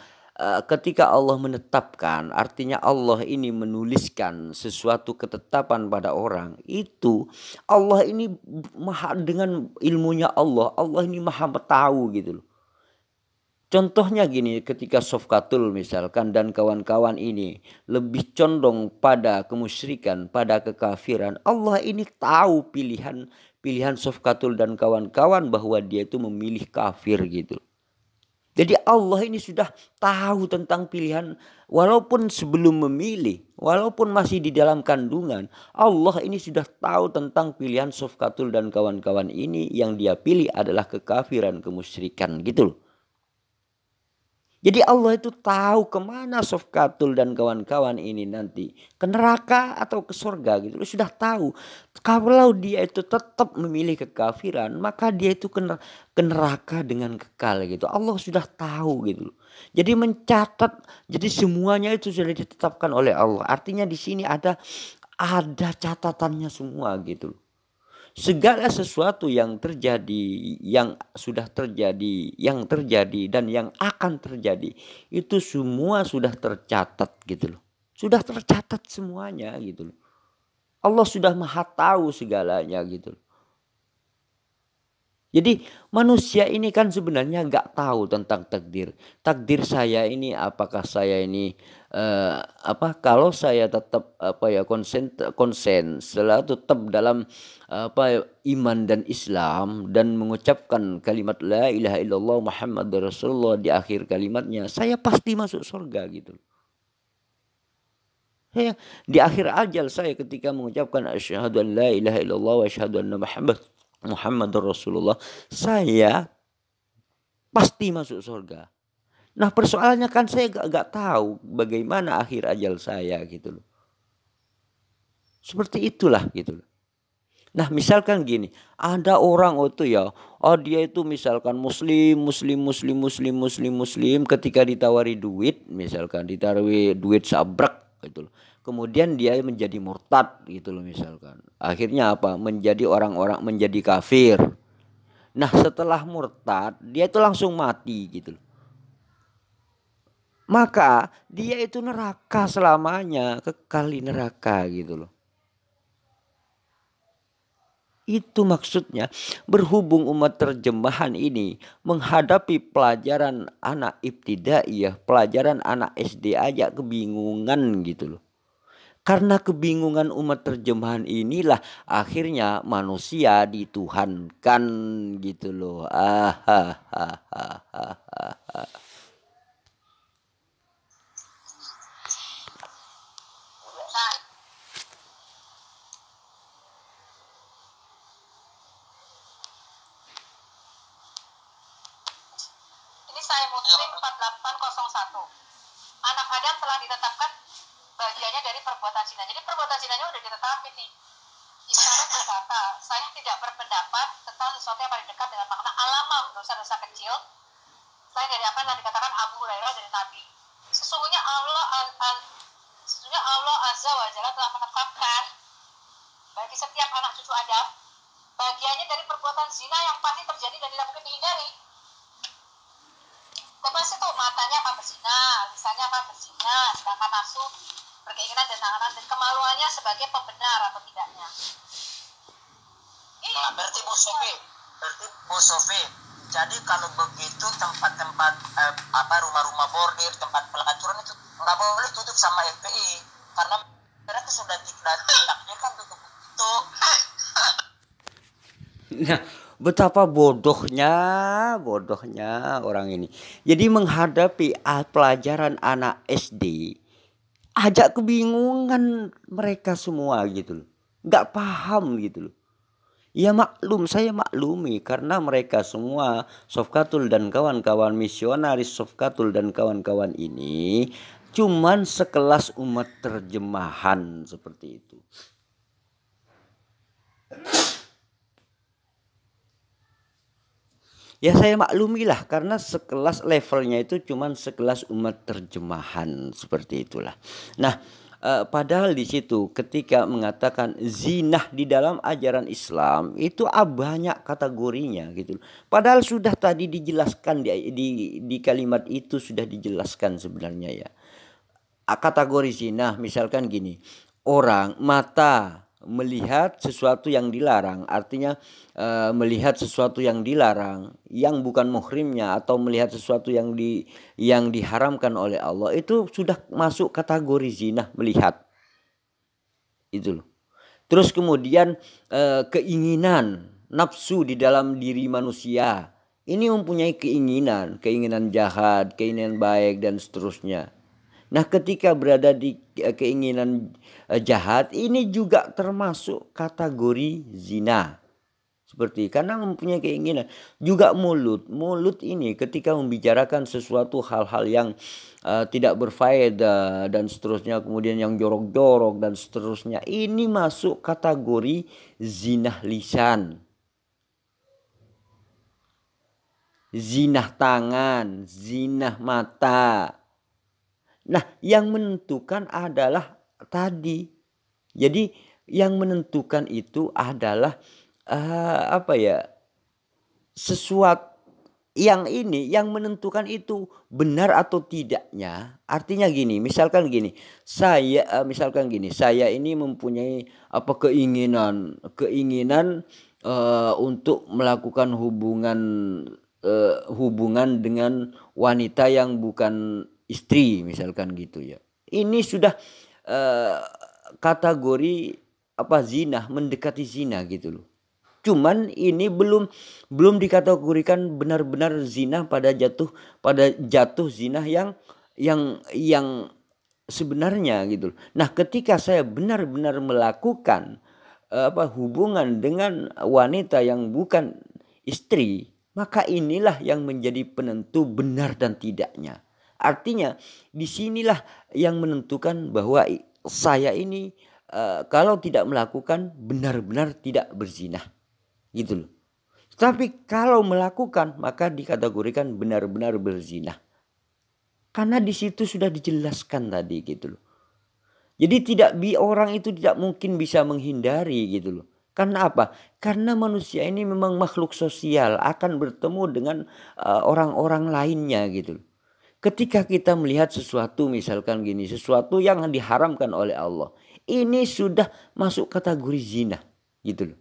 ketika Allah menetapkan, artinya Allah ini menuliskan sesuatu ketetapan pada orang, itu Allah ini maha, dengan ilmunya Allah ini maha tahu gitu loh. Contohnya gini, ketika Sofkatul misalkan dan kawan-kawan ini lebih condong pada kemusyrikan, pada kekafiran, Allah ini tahu pilihan Sofkatul dan kawan-kawan bahwa dia itu memilih kafir gitu. Jadi Allah ini sudah tahu tentang pilihan, walaupun sebelum memilih, walaupun masih di dalam kandungan, Allah ini sudah tahu tentang pilihan Sofkatul dan kawan-kawan ini, yang dia pilih adalah kekafiran, kemusyrikan gitu loh. Jadi Allah itu tahu kemana Sofkatul dan kawan-kawan ini nanti. Ke neraka atau ke surga gitu. Sudah tahu. Kalau dia itu tetap memilih kekafiran, maka dia itu ke neraka dengan kekal gitu. Allah sudah tahu gitu. Jadi mencatat. Jadi semuanya itu sudah ditetapkan oleh Allah. Artinya di sini ada catatannya semua gitu. Segala sesuatu yang terjadi, yang sudah terjadi, yang terjadi dan yang akan terjadi, itu semua sudah tercatat gitu loh. Sudah tercatat semuanya gitu loh. Allah sudah maha tahu segalanya gitu loh. Jadi manusia ini kan sebenarnya nggak tahu tentang takdir. Takdir saya ini apakah saya ini kalau saya tetap konsen selalu tetap dalam iman dan Islam dan mengucapkan kalimat la ilaha illallah Muhammad Rasulullah di akhir kalimatnya, saya pasti masuk surga gitu. Di akhir ajal saya ketika mengucapkan asyhadu an la ilaha illallah wa asyhadu anna Muhammad Rasulullah, saya pasti masuk surga. Nah persoalannya kan saya gak tahu bagaimana akhir ajal saya gitu loh. Seperti itulah gitu loh. Nah misalkan gini, ada orang dia itu misalkan muslim, ketika ditawari duit, misalkan ditawari duit sabrak gitu loh. Kemudian dia menjadi murtad gitu loh misalkan. Akhirnya apa? Menjadi orang-orang menjadi kafir. Nah setelah murtad dia itu langsung mati gitu loh. Maka dia itu neraka selamanya, kekal di neraka gitu loh. Itu maksudnya, berhubung umat terjemahan ini menghadapi pelajaran anak ibtidaiyah, pelajaran anak SD aja kebingungan gitu loh. Karena kebingungan umat terjemahan inilah akhirnya manusia dituhankan gitu loh. Ini saya Muslim 4801. Anak Adam telah ditetapkan bagiannya dari perbuatan zina. Jadi perbuatan zinanya udah ditetapin nih. Isyarat berkata, saya tidak berpendapat tentang sesuatu yang paling dekat dengan makna alamam dosa-dosa kecil. Selain dari apa yang dikatakan Abu Hurairah dari Nabi. Sesungguhnya Allah Azza wa Jalla telah menetapkan bagi setiap anak cucu Adam bagiannya dari perbuatan zina yang pasti terjadi dan tidak mungkin dihindari. keinginannya apa berzina, sedangkan nafsu berkeinginan dan tangan dan kemaluannya sebagai pembenar atau tidaknya. Nah, berarti Bu Sofi, jadi kalau begitu tempat-tempat rumah-rumah bordir, tempat pelacuran itu nggak boleh tutup sama FPI karena mereka sudah ditakdirkan tutup itu. Nah, betapa bodohnya orang ini. Jadi menghadapi pelajaran anak SD, ajak kebingungan mereka semua gitu loh. Nggak paham gitu loh. Ya maklum, saya maklumi karena mereka semua Sofkatul dan kawan-kawan misionaris Sofkatul dan kawan-kawan ini cuman sekelas umat terjemahan seperti itu. Ya saya maklumilah karena sekelas levelnya itu cuman sekelas umat terjemahan seperti itulah. Nah, padahal di situ ketika mengatakan zina di dalam ajaran Islam itu banyak kategorinya gitu. Padahal sudah tadi dijelaskan di kalimat itu sudah dijelaskan sebenarnya ya. Kategori zina misalkan gini, orang mata melihat sesuatu yang dilarang, artinya melihat sesuatu yang dilarang yang bukan muhrimnya atau melihat sesuatu yang diharamkan oleh Allah itu sudah masuk kategori zina melihat itu loh. Terus kemudian keinginan nafsu di dalam diri manusia ini mempunyai keinginan jahat, keinginan baik dan seterusnya. Nah, ketika berada di keinginan jahat ini juga termasuk kategori zina. Seperti karena mempunyai keinginan. Juga mulut ini ketika membicarakan sesuatu hal-hal yang tidak berfaedah dan seterusnya, kemudian yang jorok-jorok dan seterusnya, ini masuk kategori zina lisan. Zina tangan, zina mata. Nah, yang menentukan adalah tadi. Jadi yang menentukan itu adalah sesuatu yang menentukan itu benar atau tidaknya. Artinya gini, misalkan gini, saya ini mempunyai keinginan untuk melakukan hubungan dengan wanita yang bukan istri misalkan gitu ya. Ini sudah kategori zina, mendekati zina gitu loh. Cuman ini belum dikategorikan benar-benar zina pada jatuh zina yang sebenarnya gitu loh. Nah, ketika saya benar-benar melakukan hubungan dengan wanita yang bukan istri, maka inilah yang menjadi penentu benar dan tidaknya. Artinya disinilah yang menentukan bahwa saya ini kalau tidak melakukan benar-benar tidak berzina gitu loh. Tapi kalau melakukan maka dikategorikan benar-benar berzina. Karena di situ sudah dijelaskan tadi gitu loh. Jadi orang itu tidak mungkin bisa menghindari gitu loh. Karena apa? Karena manusia ini memang makhluk sosial, akan bertemu dengan orang-orang lainnya gitu loh. Ketika kita melihat sesuatu misalkan gini, sesuatu yang diharamkan oleh Allah, ini sudah masuk kategori zina gitu loh.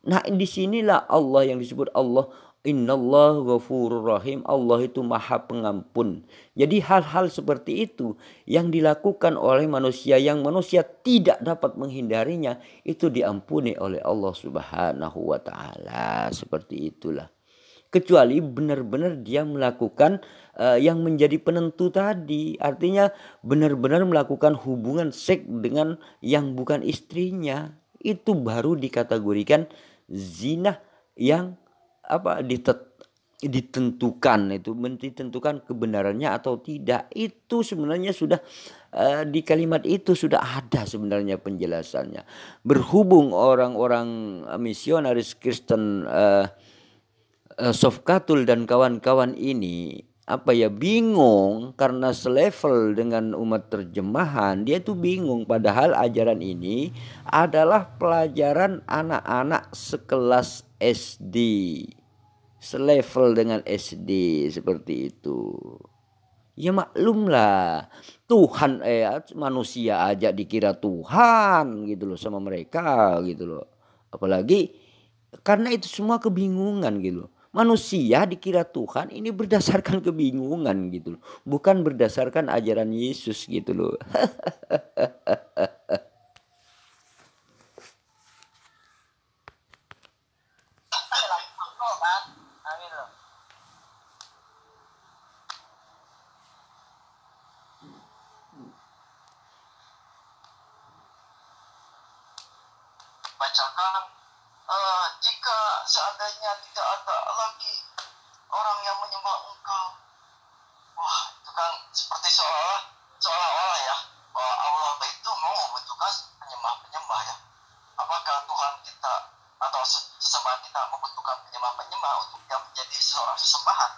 Nah, disinilah Allah yang disebut Allah, Innallah ghafurur rahim, Allah itu maha pengampun. Jadi hal-hal seperti itu yang dilakukan oleh manusia yang manusia tidak dapat menghindarinya, itu diampuni oleh Allah Subhanahu wa ta'ala. Seperti itulah. Kecuali benar-benar dia melakukan yang menjadi penentu tadi. Artinya benar-benar melakukan hubungan seks dengan yang bukan istrinya. Itu baru dikategorikan zina yang ditentukan kebenarannya atau tidak. Itu sebenarnya sudah di kalimat itu sudah ada sebenarnya penjelasannya. Berhubung orang-orang misionaris Kristen Sofkatul dan kawan-kawan ini bingung karena selevel dengan umat terjemahan, dia tuh bingung padahal ajaran ini adalah pelajaran anak-anak sekelas SD. selevel dengan SD seperti itu. Ya maklum lah, Tuhan manusia aja dikira Tuhan gitu loh sama mereka gitu loh. Apalagi karena itu semua kebingungan gitu loh. Manusia dikira Tuhan ini berdasarkan kebingungan gitu loh. Bukan berdasarkan ajaran Yesus gitu loh. Bacakan, jika seandainya tidak ada lagi orang yang menyembah engkau. Wah, itu kan seperti seolah-olah ya, bahwa Allah itu mau membutuhkan penyembah-penyembah ya. Apakah Tuhan kita atau sesembahan kita membutuhkan penyembah-penyembah untuk yang menjadi seorang sesembahan?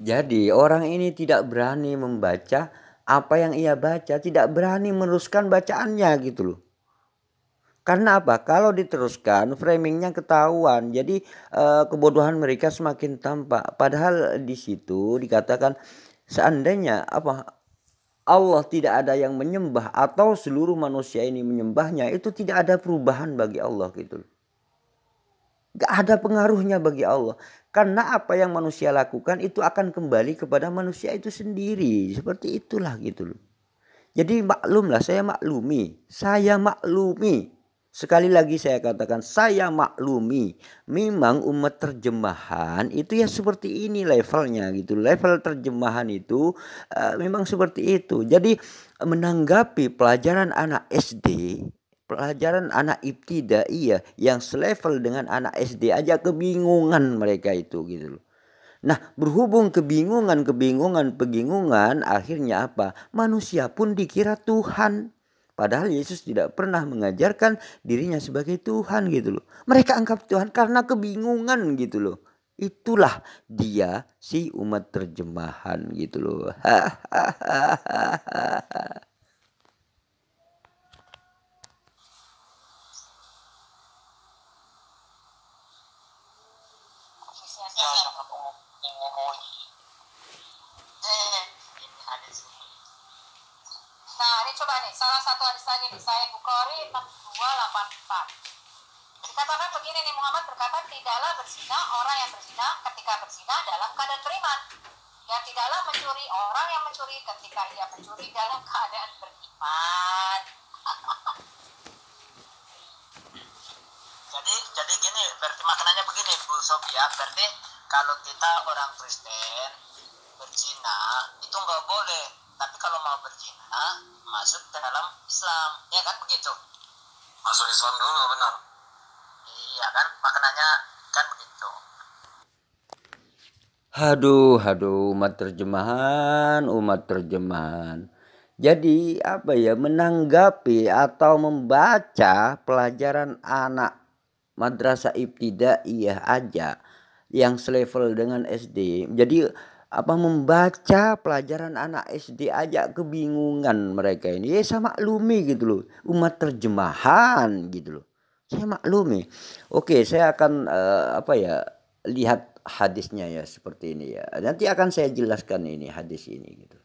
Jadi orang ini tidak berani membaca apa yang ia baca, tidak berani meneruskan bacaannya gitu loh. Karena apa? Kalau diteruskan framingnya ketahuan. Jadi kebodohan mereka semakin tampak. Padahal di situ dikatakan seandainya apa Allah tidak ada yang menyembah atau seluruh manusia ini menyembahnya, itu tidak ada perubahan bagi Allah gitu loh. Gak ada pengaruhnya bagi Allah. Karena apa yang manusia lakukan itu akan kembali kepada manusia itu sendiri. Seperti itulah gitu loh. Jadi maklumlah, saya maklumi. Sekali lagi saya katakan, saya maklumi. Memang umat terjemahan itu ya seperti ini levelnya gitu. Level terjemahan itu memang seperti itu. Jadi menanggapi pelajaran anak SD, pelajaran anak ibtidaiyah yang selevel dengan anak SD aja kebingungan mereka itu gitu loh. Nah, berhubung kebingungan, akhirnya apa? Manusia pun dikira Tuhan. Padahal Yesus tidak pernah mengajarkan dirinya sebagai Tuhan gitu loh. Mereka anggap Tuhan karena kebingungan gitu loh. Itulah dia si umat terjemahan gitu loh. Ya, yang ngomong Ini hadis ini. Nah, ini coba nih, salah satu hadis lagi nih, Sahih Bukhari 6284. Dikatakan begini nih, Muhammad berkata, tidaklah berzina orang yang berzina ketika berzina dalam keadaan beriman. Dan tidaklah mencuri orang yang mencuri ketika ia mencuri dalam keadaan beriman. Jadi gini, berarti maknanya begini Bu Sofia, berarti kalau kita orang Kristen berzina itu nggak boleh, tapi kalau mau berzina masuk ke dalam Islam, ya kan begitu? masuk Islam dulu, benar. Iya kan, maknanya kan begitu. Aduh, umat terjemahan. Jadi apa ya, menanggapi atau membaca pelajaran anak madrasah ibtidaiyah aja yang selevel dengan SD. Jadi apa, membaca pelajaran anak SD aja kebingungan mereka ini. Ya saya maklumi gitu loh, umat terjemahan gitu loh. Saya maklumi. Oke, saya akan lihat hadisnya ya seperti ini ya. Nanti akan saya jelaskan ini hadis ini gitu.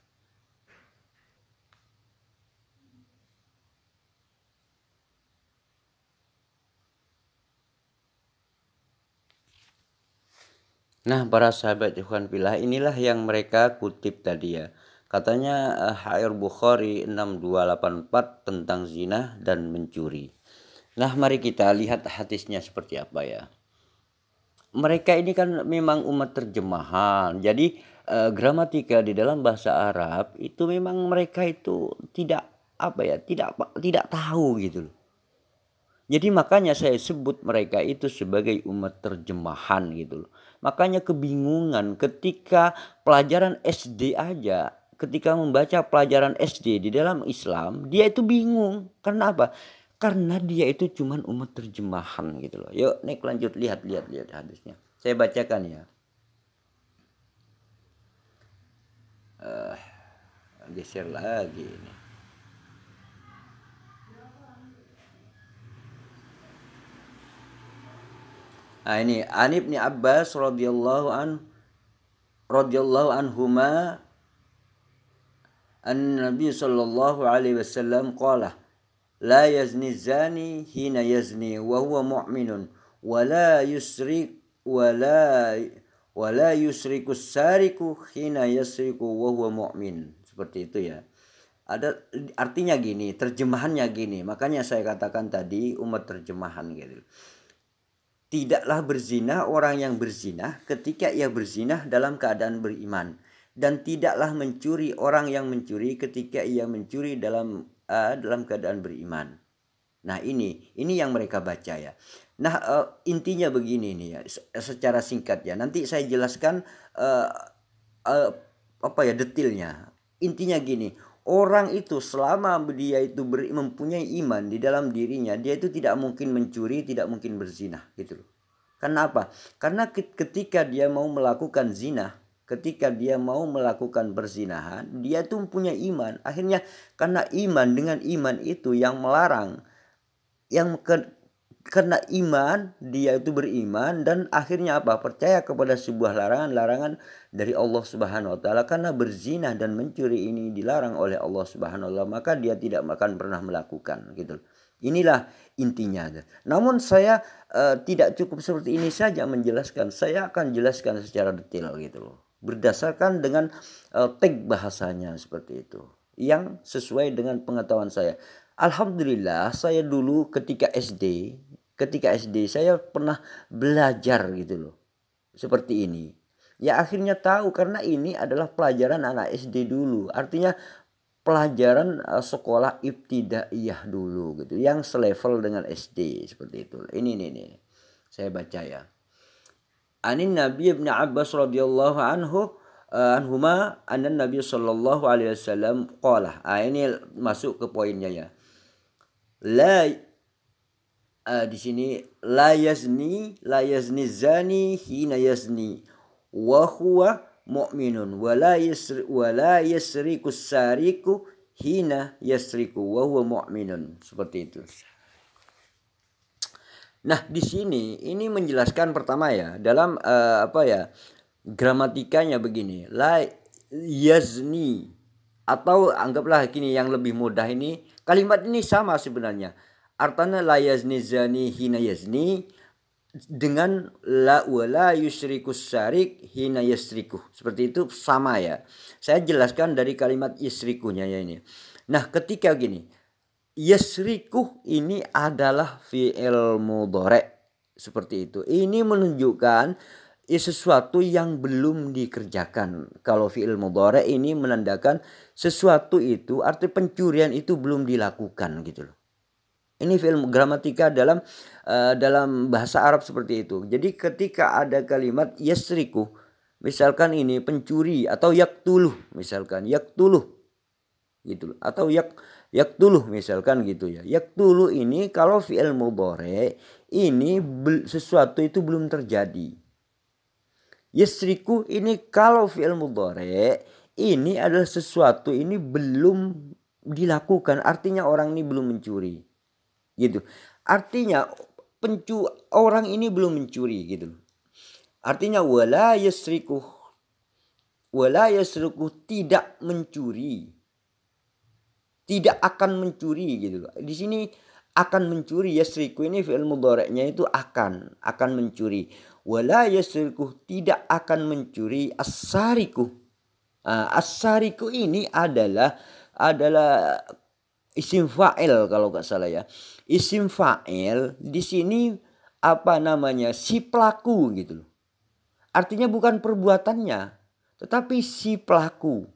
Nah, para sahabat ikhwan fillah, inilah yang mereka kutip tadi ya. Katanya HR Bukhari 6284 tentang zina dan mencuri. Nah, mari kita lihat hadisnya seperti apa ya. Mereka ini kan memang umat terjemahan. Jadi gramatika di dalam bahasa Arab itu memang mereka itu tidak tidak tahu gitu loh. Jadi makanya saya sebut mereka itu sebagai umat terjemahan gitu loh. Makanya kebingungan ketika pelajaran SD aja, ketika membaca pelajaran SD di dalam Islam, dia itu bingung. Karena apa? Karena dia itu cuman umat terjemahan gitu loh. Yuk, naik lanjut, lihat hadisnya. Saya bacakan ya. Geser lagi ini. Nah ini An Ibni Abbas radhiyallahu anhuma an-nabiy sallallahu alaihi wasallam qala la yazni zani hina yazni wa huwa mu'minun wa la yusrik wa la yusriku sariku hina yasriku wa huwa mu'min. Seperti itu ya. Ada artinya gini, terjemahannya gini. Makanya saya katakan tadi umat terjemahan gitu. Tidaklah berzina orang yang berzina ketika ia berzina dalam keadaan beriman, dan tidaklah mencuri orang yang mencuri ketika ia mencuri dalam keadaan beriman. Nah ini yang mereka baca ya. Nah intinya begini nih ya, secara singkat ya. Nanti saya jelaskan detailnya. Intinya gini, orang itu selama dia itu mempunyai iman di dalam dirinya, dia itu tidak mungkin mencuri, tidak mungkin berzina gitu loh. Kenapa? Karena ketika dia mau melakukan zina, ketika dia mau melakukan perzinahan, dia itu mempunyai iman. Akhirnya karena iman, dengan iman itu yang melarang, karena iman dia itu beriman, dan akhirnya apa? Percaya kepada sebuah larangan dari Allah Subhanahu wa taala. Karena berzina dan mencuri ini dilarang oleh Allah Subhanahu wa taala, maka dia tidak akan pernah melakukan gitu. Inilah intinya. Namun saya tidak cukup seperti ini saja menjelaskan. Saya akan jelaskan secara detail gitu loh. Berdasarkan dengan tag bahasanya seperti itu, yang sesuai dengan pengetahuan saya. Alhamdulillah saya dulu ketika SD saya pernah belajar gitu loh. Seperti ini. Ya akhirnya tahu, karena ini adalah pelajaran anak SD dulu. Artinya pelajaran sekolah ibtidaiyah dulu gitu, yang selevel dengan SD seperti itu. Ini saya baca ya. Anin Nabi Ibn Abbas radhiyallahu anhuma anna Nabi sallallahu alaihi wasallam qala. Ini masuk ke poinnya ya. Di sini la yazni zani hina yazni wa huwa mu'minun wa la yasriku sariku hina yasriku wa huwa mu'minun. Seperti itu. Nah, di sini ini menjelaskan pertama ya, dalam gramatikanya begini. La yazni, atau anggaplah gini yang lebih mudah, ini kalimat ini sama sebenarnya. Artinya la yazni zani hina yazni dengan la wala yusrikus sarik hina yasriku. Seperti itu sama ya. Saya jelaskan dari kalimat yasrikunya ya ini. Nah, ketika gini, yasriku ini adalah fi'il mudhari seperti itu. Ini menunjukkan sesuatu yang belum dikerjakan. Kalau fi'il mudhari ini menandakan sesuatu itu, arti pencurian itu belum dilakukan gitu loh. Ini fi'il gramatika dalam bahasa Arab seperti itu. Jadi ketika ada kalimat yasriku, misalkan ini pencuri, atau yaktuluh, misalkan yaktuluh gitu, atau yaktuluh misalkan gitu ya. Yaktuluh ini kalau fi'il mudhari ini sesuatu itu belum terjadi. Yasriku ini kalau fi'il mudhari ini adalah sesuatu ini belum dilakukan, artinya orang ini belum mencuri. Gitu. Artinya orang ini belum mencuri gitu. Artinya wala yasriku tidak mencuri. Tidak akan mencuri gitu. Di sini akan mencuri, yasriku ini fi'il mudhari'nya itu akan mencuri. Wala yasriku tidak akan mencuri as-sariku. As-sariku ini adalah isim fa'il kalau nggak salah ya. Isim fa'il di sini si pelaku gitu loh. Artinya bukan perbuatannya, tetapi si pelaku.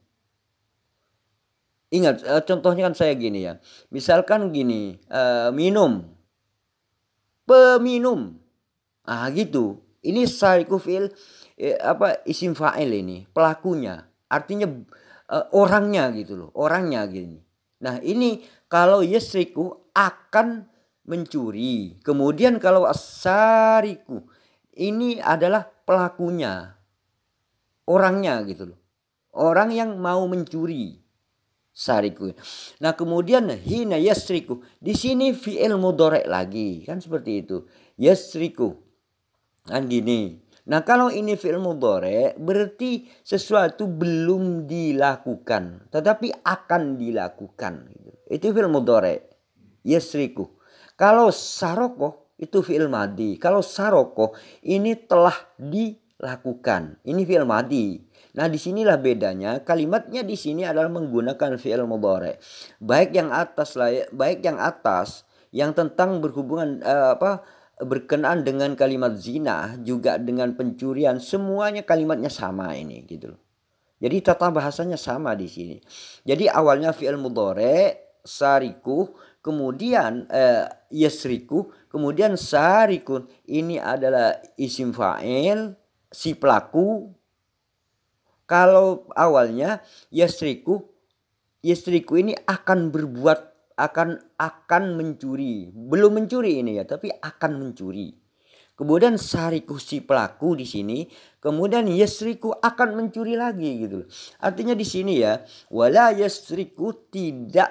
Ingat contohnya kan saya gini ya. Misalkan gini, minum. Peminum. Gitu. Ini sariku fi'il isim fa'il ini, pelakunya. Artinya orangnya gitu loh, orangnya gini. Nah, ini kalau yasriku akan mencuri. Kemudian kalau as-sariku ini adalah pelakunya. Orangnya gitu loh. Orang yang mau mencuri. Sariku. Nah, kemudian hina yasriku. Di sini fi'il mudhari lagi, kan seperti itu. Yasriku. Kan gini. Nah, kalau ini fi'il mudhari berarti sesuatu belum dilakukan, tetapi akan dilakukan. Itu fi'il mudhari. Yasriku. Kalau saroko itu fi'il madi. Kalau saroko ini telah dilakukan. Ini fi'il madi. Nah, disinilah bedanya. Kalimatnya di sini adalah menggunakan fi'il mudhari. Baik yang atas, yang tentang berhubungan berkenaan dengan kalimat zina, juga dengan pencurian, semuanya kalimatnya sama ini gitu loh. Jadi tata bahasanya sama di sini. Jadi awalnya fi'il mudhari sariku, kemudian yasriku, kemudian sarikun. Ini adalah isim fa'il si pelaku. Kalau awalnya yasriku ini akan berbuat, akan mencuri, belum mencuri ini ya, tapi akan mencuri. Kemudian sariku si pelaku di sini, kemudian yasriku akan mencuri lagi gitu loh. Artinya di sini ya, wala yasriku tidak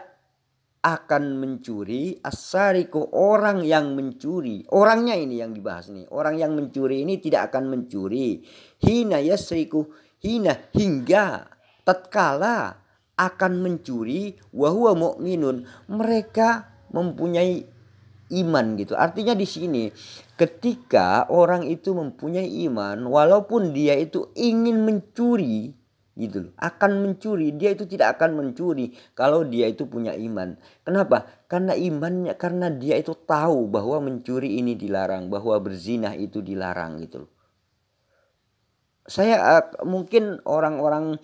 akan mencuri, asariku orang yang mencuri. Orangnya ini yang dibahas nih. Orang yang mencuri ini tidak akan mencuri. Hina yasriku, hingga tatkala akan mencuri wahwa mu'minun, mereka mempunyai iman gitu. Artinya di sini ketika orang itu mempunyai iman, walaupun dia itu ingin mencuri gitu loh, akan mencuri, dia itu tidak akan mencuri kalau dia itu punya iman. Kenapa? Karena imannya, karena dia itu tahu bahwa mencuri ini dilarang, bahwa berzina itu dilarang gitu loh. Saya mungkin orang-orang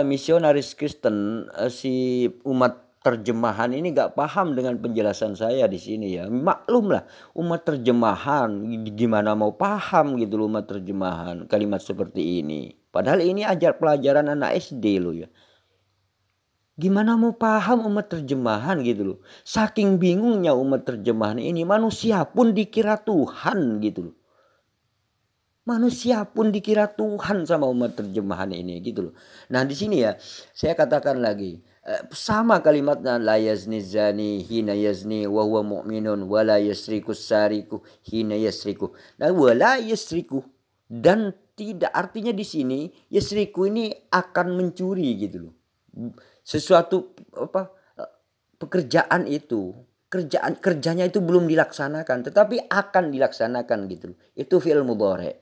misionaris Kristen, si umat terjemahan ini gak paham dengan penjelasan saya di sini ya. Maklum lah, umat terjemahan gimana mau paham gitu loh, umat terjemahan kalimat seperti ini. Padahal ini pelajaran anak SD loh ya. Gimana mau paham umat terjemahan gitu loh. Saking bingungnya umat terjemahan ini, manusia pun dikira Tuhan gitu loh. Manusia pun dikira Tuhan sama umat terjemahan ini gitu loh. Nah di sini ya saya katakan lagi, sama kalimatnya, la yazni zani hina yazni wa huwa mu'minun wa la yasriku sariku hina yasriku. Nah wala yasriku, dan tidak, artinya di sini yasriku ini akan mencuri gitu loh. Sesuatu pekerjaan itu, kerjanya itu belum dilaksanakan tetapi akan dilaksanakan gitu loh. Itu fi'il mudhari.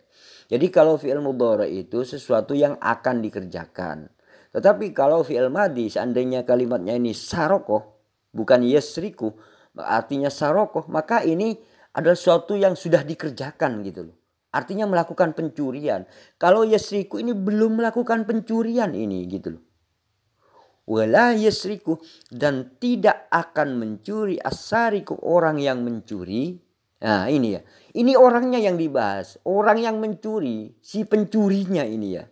Jadi kalau fi'il mudhari itu sesuatu yang akan dikerjakan. Tetapi kalau fi'il madi, seandainya kalimatnya ini sarokoh, bukan yasriku, artinya sarokoh, maka ini adalah sesuatu yang sudah dikerjakan gitu loh. Artinya melakukan pencurian. Kalau yasriku ini belum melakukan pencurian ini gitu loh. Wala yasriku, dan tidak akan mencuri, asariku orang yang mencuri. Nah ini ya, ini orangnya yang dibahas, orang yang mencuri, si pencurinya ini ya.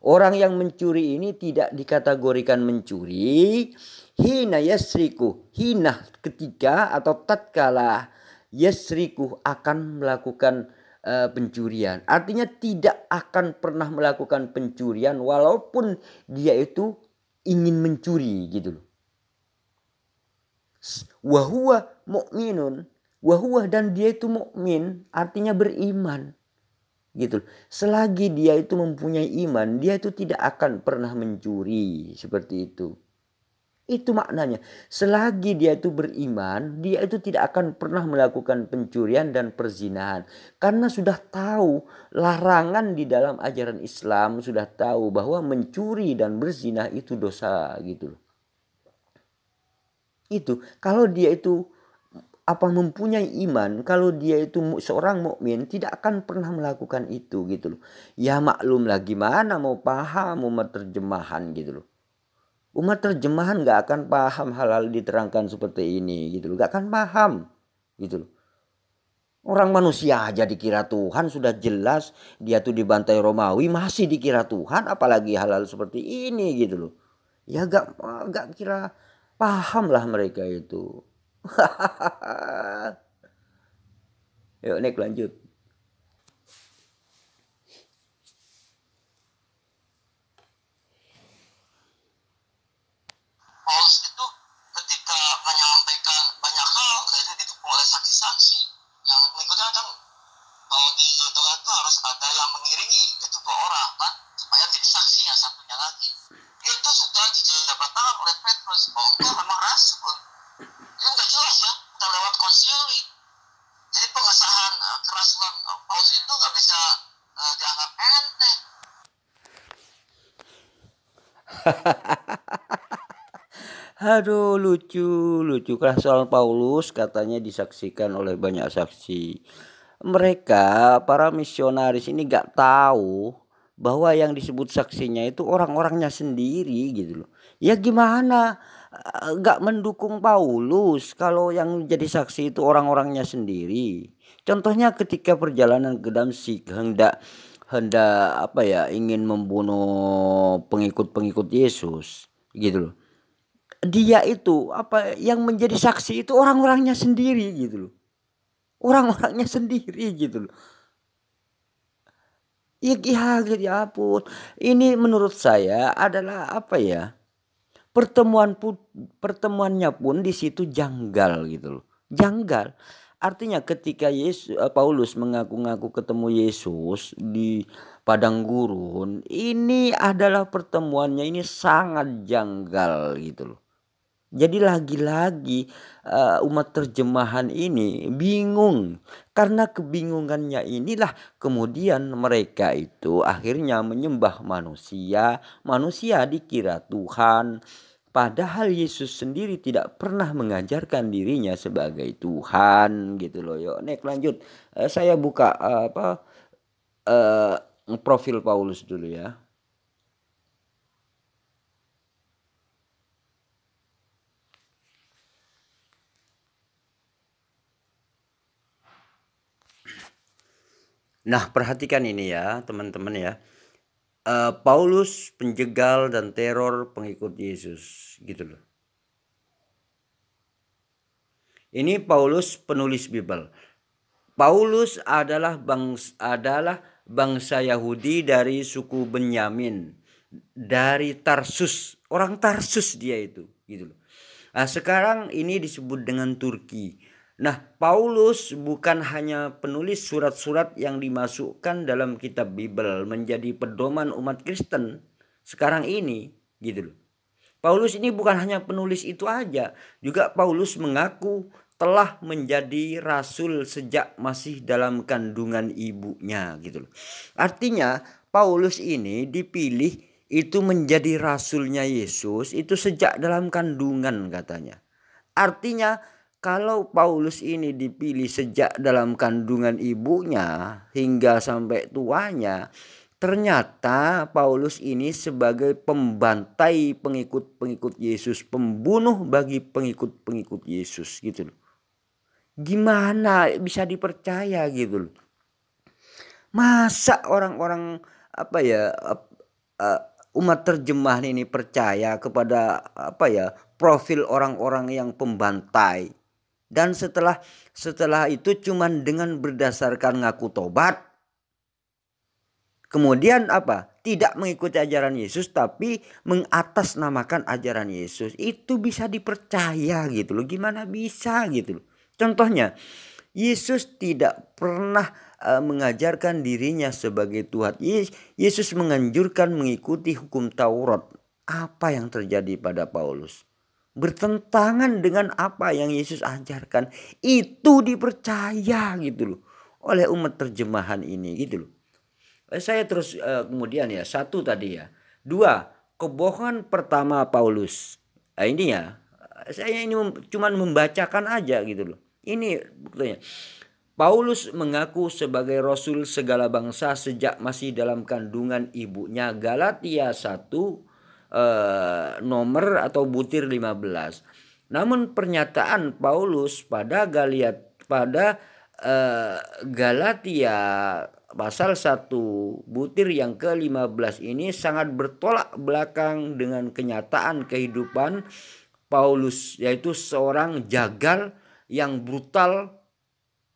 Orang yang mencuri ini tidak dikategorikan mencuri. Hina yasriku, hina ketika atau tatkala yasriku akan melakukan pencurian. Artinya tidak akan pernah melakukan pencurian walaupun dia itu ingin mencuri gitu loh. Wahuwa mu'minun, wahuwa, dan dia itu mukmin, artinya beriman gitu. Selagi dia itu mempunyai iman, dia itu tidak akan pernah mencuri, seperti itu. Itu maknanya. Selagi dia itu beriman, dia itu tidak akan pernah melakukan pencurian dan perzinahan. Karena sudah tahu larangan di dalam ajaran Islam, sudah tahu bahwa mencuri dan berzina itu dosa gitu loh. Itu kalau dia itu mempunyai iman, kalau dia itu seorang mukmin, tidak akan pernah melakukan itu gitu loh. Ya maklum lah, gimana mau paham umat terjemahan gitu loh. Umat terjemahan gak akan paham hal-hal diterangkan seperti ini gitu loh, gak akan paham gitu loh. Orang manusia aja dikira Tuhan, sudah jelas dia tuh dibantai Romawi masih dikira Tuhan, apalagi hal-hal seperti ini gitu loh. Ya gak kira paham lah mereka itu. Yuk Nek lanjut. Paulus itu ketika menyampaikan banyak hal, itu didukung oleh saksi-saksi yang mengikutnya kan. Kalau di harus ada yang mengiringi, itu 2 orang kan, supaya menjadi saksi yang satunya lagi. Itu sudah dijabat tangan oleh Petrus. Oh, enggak, memang rasul. Itu udah jelas ya, udah lewat konsili. Jadi pengesahan kerasulan Paulus itu nggak bisa dianggap enteng. Aduh, lucu kerasulan Paulus katanya disaksikan oleh banyak saksi. Mereka para misionaris ini gak tahu bahwa yang disebut saksinya itu orang-orangnya sendiri gitu loh. Ya gimana gak mendukung Paulus kalau yang jadi saksi itu orang-orangnya sendiri. Contohnya ketika perjalanan ke Damsyik hendak ingin membunuh pengikut-pengikut Yesus gitu loh. Dia itu yang menjadi saksi itu orang-orangnya sendiri gitu loh. Orang-orangnya sendiri gitu loh. Ya ampun. Ini menurut saya adalah pertemuannya pun di situ janggal gitu loh. Janggal. Artinya ketika Paulus mengaku-ngaku ketemu Yesus di padang gurun, ini adalah pertemuannya ini sangat janggal gitu loh. Jadi lagi-lagi umat terjemahan ini bingung. Karena kebingungannya inilah kemudian mereka itu akhirnya menyembah manusia. Manusia dikira Tuhan. Padahal Yesus sendiri tidak pernah mengajarkan dirinya sebagai Tuhan gitu loh. Yuk next lanjut. Saya buka profil Paulus dulu ya. Nah, perhatikan ini ya, teman-teman ya. Paulus penjegal dan teror pengikut Yesus, gitu loh. Ini Paulus penulis Bible. Paulus adalah bangsa Yahudi dari suku Benyamin, dari Tarsus, orang Tarsus dia itu, gitu loh. Nah, sekarang ini disebut dengan Turki. Nah, Paulus bukan hanya penulis surat-surat yang dimasukkan dalam kitab Bible menjadi pedoman umat Kristen sekarang ini, gitu loh. Paulus ini bukan hanya penulis itu aja, juga Paulus mengaku telah menjadi rasul sejak masih dalam kandungan ibunya, gitu loh. Artinya Paulus ini dipilih itu menjadi rasulnya Yesus itu sejak dalam kandungan katanya. Artinya kalau Paulus ini dipilih sejak dalam kandungan ibunya hingga sampai tuanya, ternyata Paulus ini sebagai pembantai pengikut-pengikut Yesus, pembunuh bagi pengikut-pengikut Yesus gitu loh. Gimana bisa dipercaya gitu loh. Masa orang-orang umat terjemahan ini percaya kepada profil orang-orang yang pembantai. Dan setelah itu cuman dengan berdasarkan ngaku tobat. Kemudian tidak mengikuti ajaran Yesus tapi mengatasnamakan ajaran Yesus. Itu bisa dipercaya gitu loh. Gimana bisa gitu loh. Contohnya Yesus tidak pernah mengajarkan dirinya sebagai Tuhan. Yesus menganjurkan mengikuti hukum Taurat. Apa yang terjadi pada Paulus? Bertentangan dengan apa yang Yesus ajarkan. Itu dipercaya gitu loh oleh umat terjemahan ini gitu loh. Saya terus kemudian ya, 1 tadi ya. 2, kebohongan pertama Paulus. Ini ya, saya ini cuman membacakan aja gitu loh. Ini buktinya. Paulus mengaku sebagai rasul segala bangsa sejak masih dalam kandungan ibunya. Galatia 1 nomor atau butir 15. Namun pernyataan Paulus pada Galatia pasal 1 butir yang ke-15 ini sangat bertolak belakang dengan kenyataan kehidupan Paulus, yaitu seorang jagal yang brutal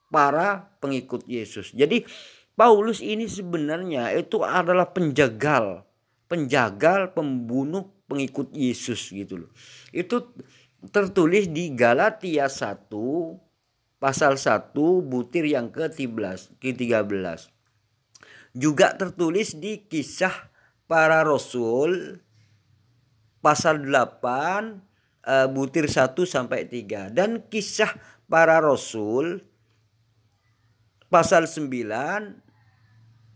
para pengikut Yesus. Jadi Paulus ini sebenarnya itu adalah penjagal, pembunuh pengikut Yesus gitu loh. Itu tertulis di Galatia 1 pasal 1 butir yang ke-13. juga tertulis di Kisah Para Rasul pasal 8 butir 1 sampai 3 dan Kisah Para Rasul pasal 9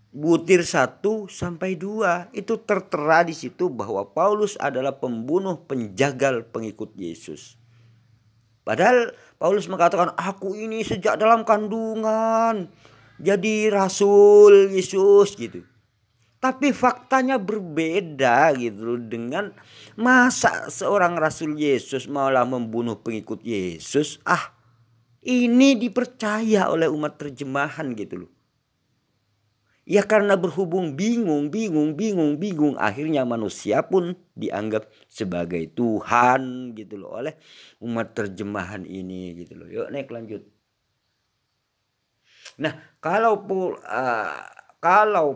butir 1 sampai 2. Itu tertera di situ bahwa Paulus adalah pembunuh penjagal pengikut Yesus. Padahal Paulus mengatakan, aku ini sejak dalam kandungan jadi rasul Yesus gitu. Tapi faktanya berbeda gitu dengan masa seorang rasul Yesus malah membunuh pengikut Yesus. Ini dipercaya oleh umat terjemahan gitu loh. Ya karena berhubung bingung, akhirnya manusia pun dianggap sebagai Tuhan gitu loh oleh umat terjemahan ini gitu loh. Yuk naik lanjut. Nah, kalau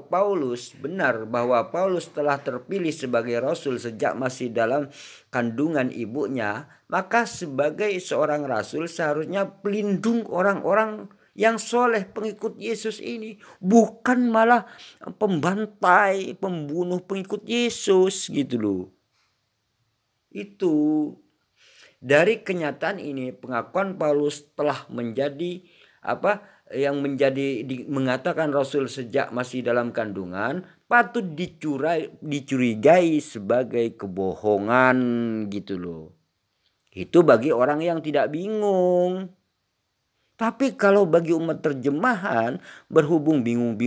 Paulus benar bahwa Paulus telah terpilih sebagai rasul sejak masih dalam kandungan ibunya, maka sebagai seorang rasul seharusnya pelindung orang-orang yang soleh pengikut Yesus ini, bukan malah pembantai, pembunuh pengikut Yesus gitu loh. Itu dari kenyataan ini pengakuan Paulus telah menjadi mengatakan rasul sejak masih dalam kandungan patut dicurigai sebagai kebohongan gitu loh. Itu bagi orang yang tidak bingung. Tapi kalau bagi umat terjemahan berhubung bingung,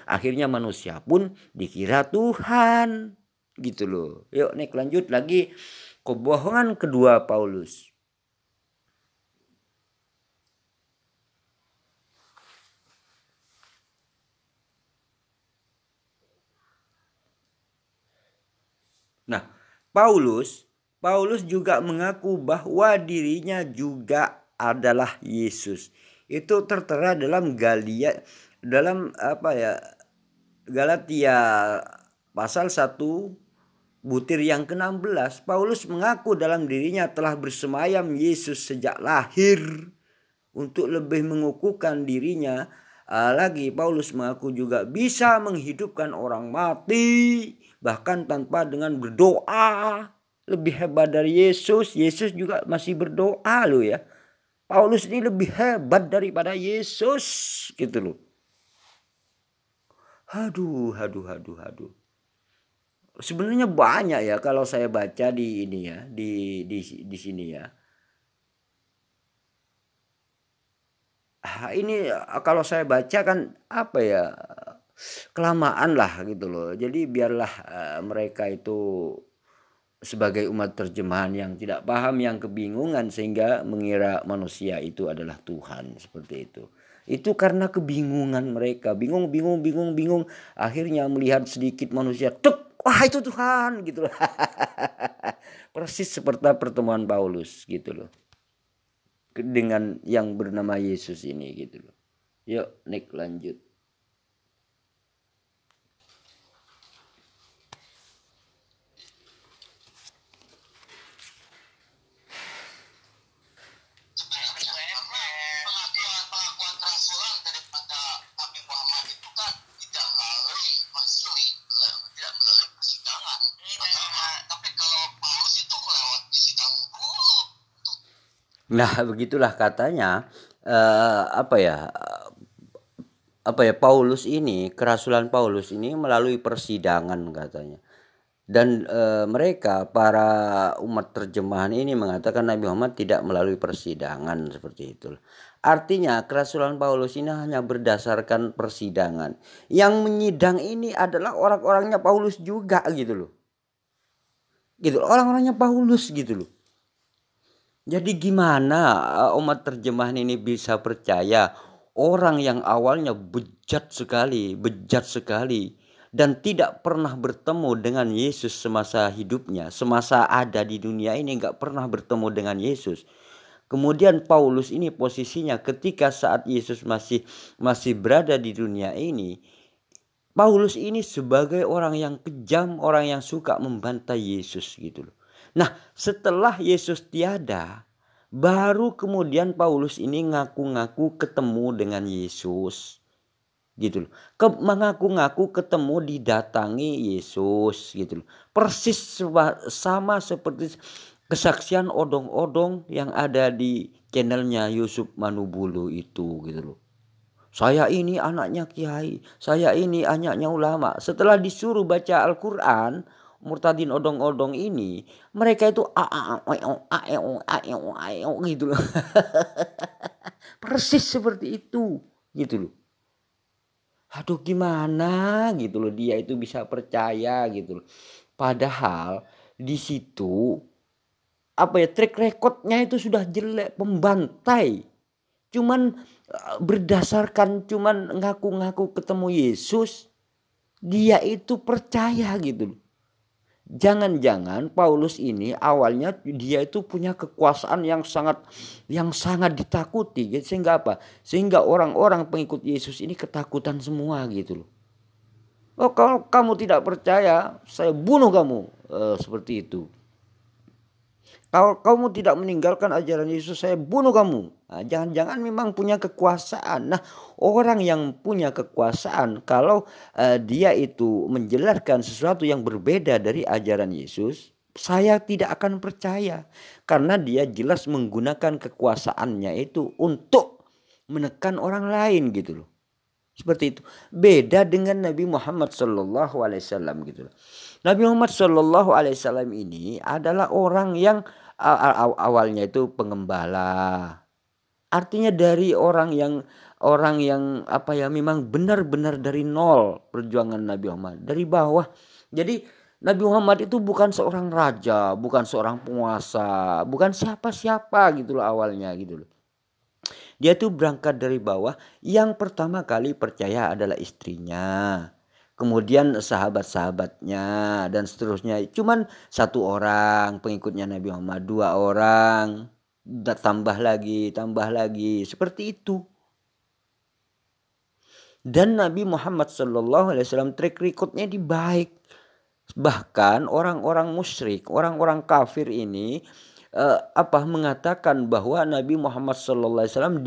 akhirnya manusia pun dikira Tuhan gitu loh. Yuk naik lanjut lagi, kebohongan kedua Paulus. Nah, Paulus juga mengaku bahwa dirinya juga adalah Yesus. Itu tertera dalam Galatia pasal 1 butir yang ke-16. Paulus mengaku dalam dirinya telah bersemayam Yesus sejak lahir. Untuk lebih mengukuhkan dirinya lagi, Paulus mengaku juga bisa menghidupkan orang mati bahkan tanpa dengan berdoa. Lebih hebat dari Yesus. Yesus juga masih berdoa loh ya. Paulus ini lebih hebat daripada Yesus gitu loh. Aduh. Sebenarnya banyak ya kalau saya baca di ini ya, di sini ya. Ini kalau saya baca kan kelamaan lah gitu loh. Jadi biarlah mereka itu sebagai umat terjemahan yang tidak paham, yang kebingungan sehingga mengira manusia itu adalah Tuhan seperti itu. Itu karena kebingungan mereka, bingung. Akhirnya melihat sedikit manusia, wah itu Tuhan gitu loh. Persis seperti pertemuan Paulus gitu loh. Dengan yang bernama Yesus ini gitu loh. Yuk naik lanjut. Nah begitulah katanya Paulus ini, kerasulan Paulus ini melalui persidangan katanya. Dan mereka para umat terjemahan ini mengatakan Nabi Muhammad tidak melalui persidangan seperti itu. Artinya kerasulan Paulus ini hanya berdasarkan persidangan. Yang menyidang ini adalah orang-orangnya Paulus juga gitu loh. Gitu, orang-orangnya Paulus gitu loh. Jadi gimana umat terjemahan ini bisa percaya orang yang awalnya bejat sekali dan tidak pernah bertemu dengan Yesus semasa hidupnya, semasa ada di dunia ini nggak pernah bertemu dengan Yesus. Kemudian Paulus ini posisinya ketika saat Yesus masih berada di dunia ini, Paulus ini sebagai orang yang kejam, orang yang suka membantai Yesus gitu loh. Nah, setelah Yesus tiada, baru kemudian Paulus ini ngaku-ngaku ketemu dengan Yesus. gitu loh. Mengaku-ngaku ketemu didatangi Yesus gitu loh. Persis sama seperti kesaksian odong-odong yang ada di channelnya Yusuf Manubulu itu gitu loh. Saya ini anaknya kiai, saya ini anaknya ulama. Setelah disuruh baca Al-Quran, murtadin odong-odong ini, mereka itu gitu loh. Persis seperti itu gitu loh. Aduh gimana gitu loh dia itu bisa percaya gitu loh. Padahal di situ track recordnya itu sudah jelek, pembantai. Cuman berdasarkan cuman ngaku-ngaku ketemu Yesus, dia itu percaya gitu loh. Jangan-jangan Paulus ini awalnya dia itu punya kekuasaan yang sangat ditakuti gitu. Sehingga apa? Sehingga orang-orang pengikut Yesus ini ketakutan semua gitu loh. Oh, kalau kamu tidak percaya, saya bunuh kamu. Seperti itu. Kalau kamu tidak meninggalkan ajaran Yesus, saya bunuh kamu. Nah, jangan-jangan memang punya kekuasaan. Nah, orang yang punya kekuasaan, kalau dia itu menjelaskan sesuatu yang berbeda dari ajaran Yesus, saya tidak akan percaya. Karena dia jelas menggunakan kekuasaannya itu untuk menekan orang lain gitu loh. Seperti itu. Beda dengan Nabi Muhammad SAW gitu loh. Nabi Muhammad SAW ini adalah orang yang awalnya itu pengembala. Artinya dari orang yang memang benar-benar dari nol perjuangan Nabi Muhammad, dari bawah. Jadi Nabi Muhammad itu bukan seorang raja, bukan seorang penguasa, bukan siapa-siapa gitu loh awalnya gitu loh. Dia tuh berangkat dari bawah. Yang pertama kali percaya adalah istrinya, kemudian sahabat-sahabatnya dan seterusnya. Cuman 1 orang pengikutnya Nabi Muhammad, 2 orang, tambah lagi seperti itu. Dan Nabi Muhammad SAW track recordnya di baik. Bahkan orang-orang musyrik, orang-orang kafir ini mengatakan bahwa Nabi Muhammad SAW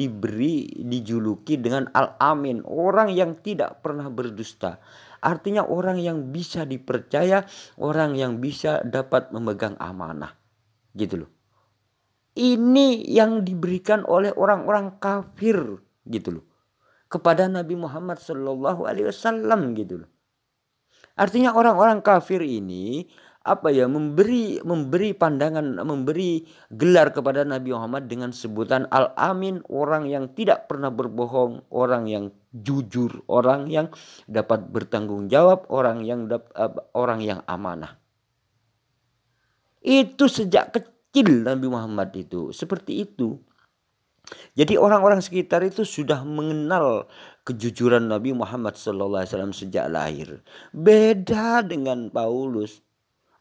dijuluki dengan Al-Amin, orang yang tidak pernah berdusta. Artinya orang yang bisa dipercaya, orang yang bisa dapat memegang amanah. Gitu loh. Ini yang diberikan oleh orang-orang kafir gitu loh kepada Nabi Muhammad SAW gitu loh. Artinya orang-orang kafir ini memberi pandangan, memberi gelar kepada Nabi Muhammad dengan sebutan Al-Amin, orang yang tidak pernah berbohong, orang yang jujur, orang yang dapat bertanggung jawab, orang yang amanah. Itu sejak kecil Nabi Muhammad itu seperti itu. Jadi orang-orang sekitar itu sudah mengenal kejujuran Nabi Muhammad SAW sejak lahir. Beda dengan Paulus.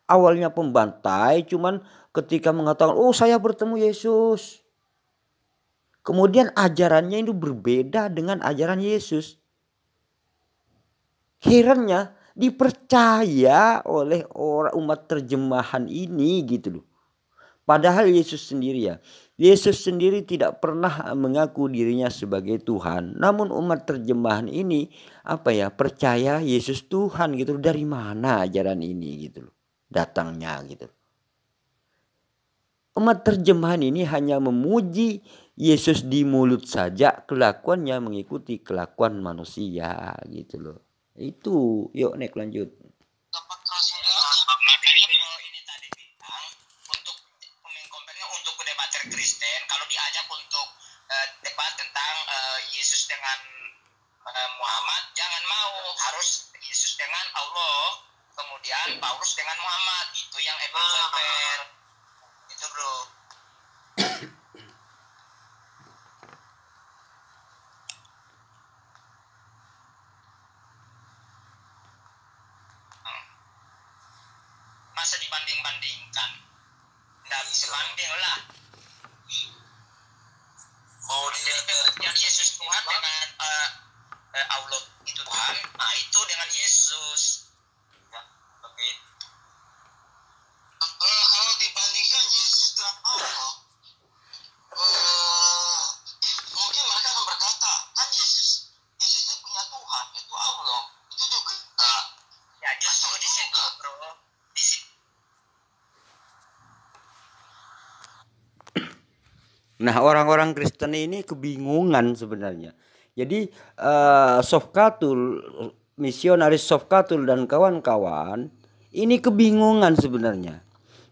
Awalnya pembantai, cuman ketika mengatakan, oh saya bertemu Yesus. Kemudian ajarannya itu berbeda dengan ajaran Yesus. Herannya dipercaya oleh orang umat terjemahan ini gitu loh. Padahal Yesus sendiri tidak pernah mengaku dirinya sebagai Tuhan. Namun umat terjemahan ini percaya Yesus Tuhan gitu. Dari mana ajaran ini gitu loh datangnya gitu. Umat terjemahan ini hanya memuji Yesus di mulut saja, kelakuannya mengikuti kelakuan manusia gitu loh. Itu yuk naik lanjut. Ini tadi bilang untuk debater Kristen, kalau diajak untuk debat tentang Yesus dengan Muhammad, jangan mau, harus Yesus dengan Allah, kemudian Paulus dengan Muhammad, itu yang fair. Itu bro. Masa dibanding-bandingkan? Nggak bisa banding lah. Mau dilihat yang Yesus Tuhan dengan Allah itu Tuhan, nah itu dengan Yesus. Ya, begitu. Kalau dibandingkan Yesus dengan Allah, mungkin mereka akan berkata, kan Yesus itu punya Tuhan. Nah, orang-orang Kristen ini kebingungan sebenarnya. Jadi Sofkatul, misionaris Sofkatul dan kawan-kawan ini kebingungan sebenarnya.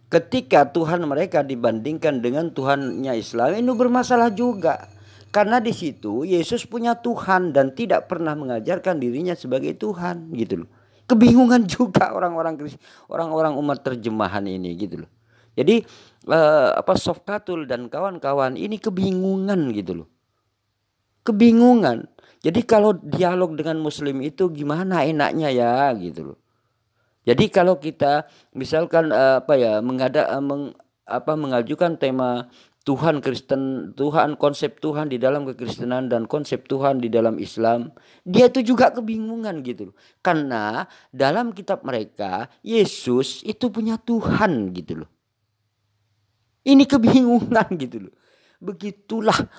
Ketika Tuhan mereka dibandingkan dengan Tuhannya Islam, ini bermasalah juga. Karena di situ Yesus punya Tuhan dan tidak pernah mengajarkan dirinya sebagai Tuhan gitu loh. Kebingungan juga orang-orang umat terjemahan ini gitu loh. Jadi Sofkatul dan kawan-kawan ini kebingungan gitu loh. Kebingungan. Jadi kalau dialog dengan muslim itu gimana enaknya ya gitu loh. Jadi kalau kita misalkan mengajukan tema Tuhan Kristen, Tuhan, konsep Tuhan di dalam kekristenan dan konsep Tuhan di dalam Islam, dia itu juga kebingungan gitu loh. Karena dalam kitab mereka Yesus itu punya Tuhan gitu loh. Ini kebingungan gitu loh. Begitulah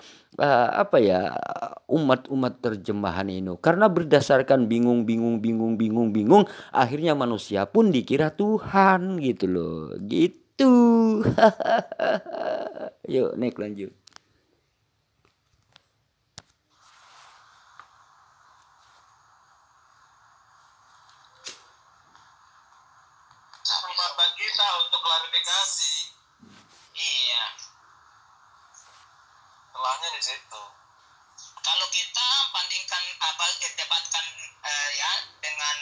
umat-umat terjemahan ini. Karena berdasarkan bingung, akhirnya manusia pun dikira Tuhan gitu loh. Gitu. Yuk, naik lanjut. Kesempatan kita untuk klarifikasi. Iya. Salahnya di situ. Kalau kita bandingkan debatkan ya dengan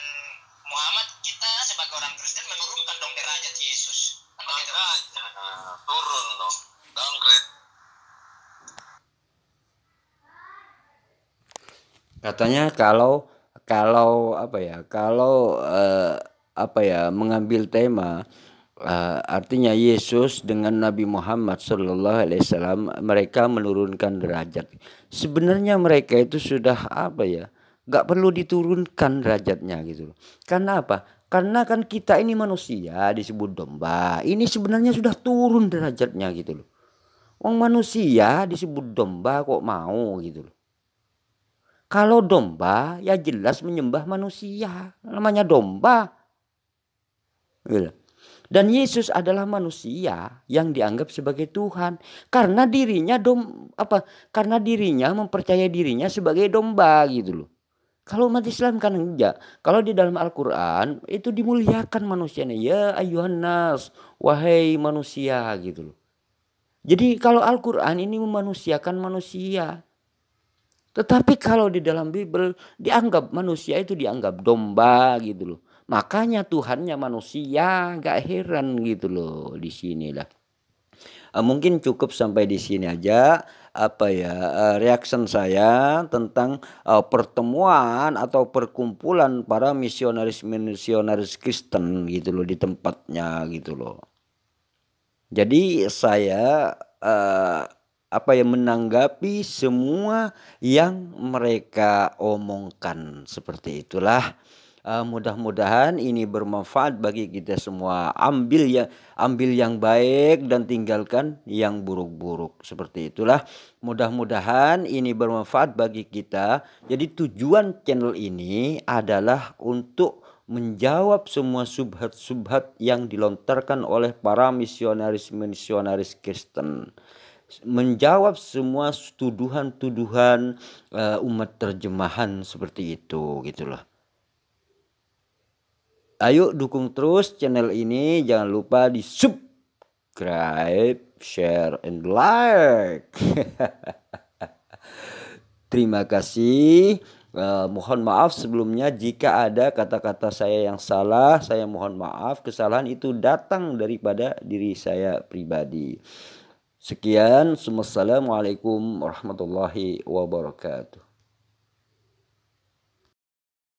Muhammad, kita sebagai orang Kristen menurunkan dong derajat Yesus. Kan begitu? Makanya turun dong, downgrade. Katanya kalau mengambil tema artinya Yesus dengan Nabi Muhammad Sallallahu Alaihi Wasallam mereka menurunkan derajat. Sebenarnya mereka itu sudah nggak perlu diturunkan derajatnya gitu. Karena apa? Karena kan kita ini manusia disebut domba. Ini sebenarnya sudah turun derajatnya gitu loh. Wong manusia disebut domba kok mau gitu loh. Kalau domba ya jelas menyembah manusia, namanya domba. Gitu. Dan Yesus adalah manusia yang dianggap sebagai Tuhan karena dirinya karena dirinya mempercayai dirinya sebagai domba gitu loh. Kalau umat Islam kan enggak. Kalau di dalam Al-Qur'an itu dimuliakan manusianya, ya ayyuhan nas, wahai manusia gitu loh. Jadi kalau Al-Qur'an ini memanusiakan manusia. Tetapi kalau di dalam Bible dianggap manusia itu dianggap domba gitu loh. Makanya Tuhannya manusia, gak heran gitu loh di sinilah. Mungkin cukup sampai di sini aja reaction saya tentang pertemuan atau perkumpulan para misionaris Kristen gitu loh di tempatnya gitu loh. Jadi saya menanggapi semua yang mereka omongkan seperti itulah. Mudah-mudahan ini bermanfaat bagi kita semua. Ambil yang baik dan tinggalkan yang buruk-buruk. Seperti itulah. Mudah-mudahan ini bermanfaat bagi kita. Jadi tujuan channel ini adalah untuk menjawab semua subhat-subhat yang dilontarkan oleh para misionaris Kristen. Menjawab semua tuduhan-tuduhan umat terjemahan seperti itu gitulah. Ayo dukung terus channel ini, jangan lupa di subscribe, share, and like. Terima kasih. Mohon maaf sebelumnya jika ada kata-kata saya yang salah, saya mohon maaf. Kesalahan itu datang daripada diri saya pribadi. Sekian, wassalamualaikum warahmatullahi wabarakatuh.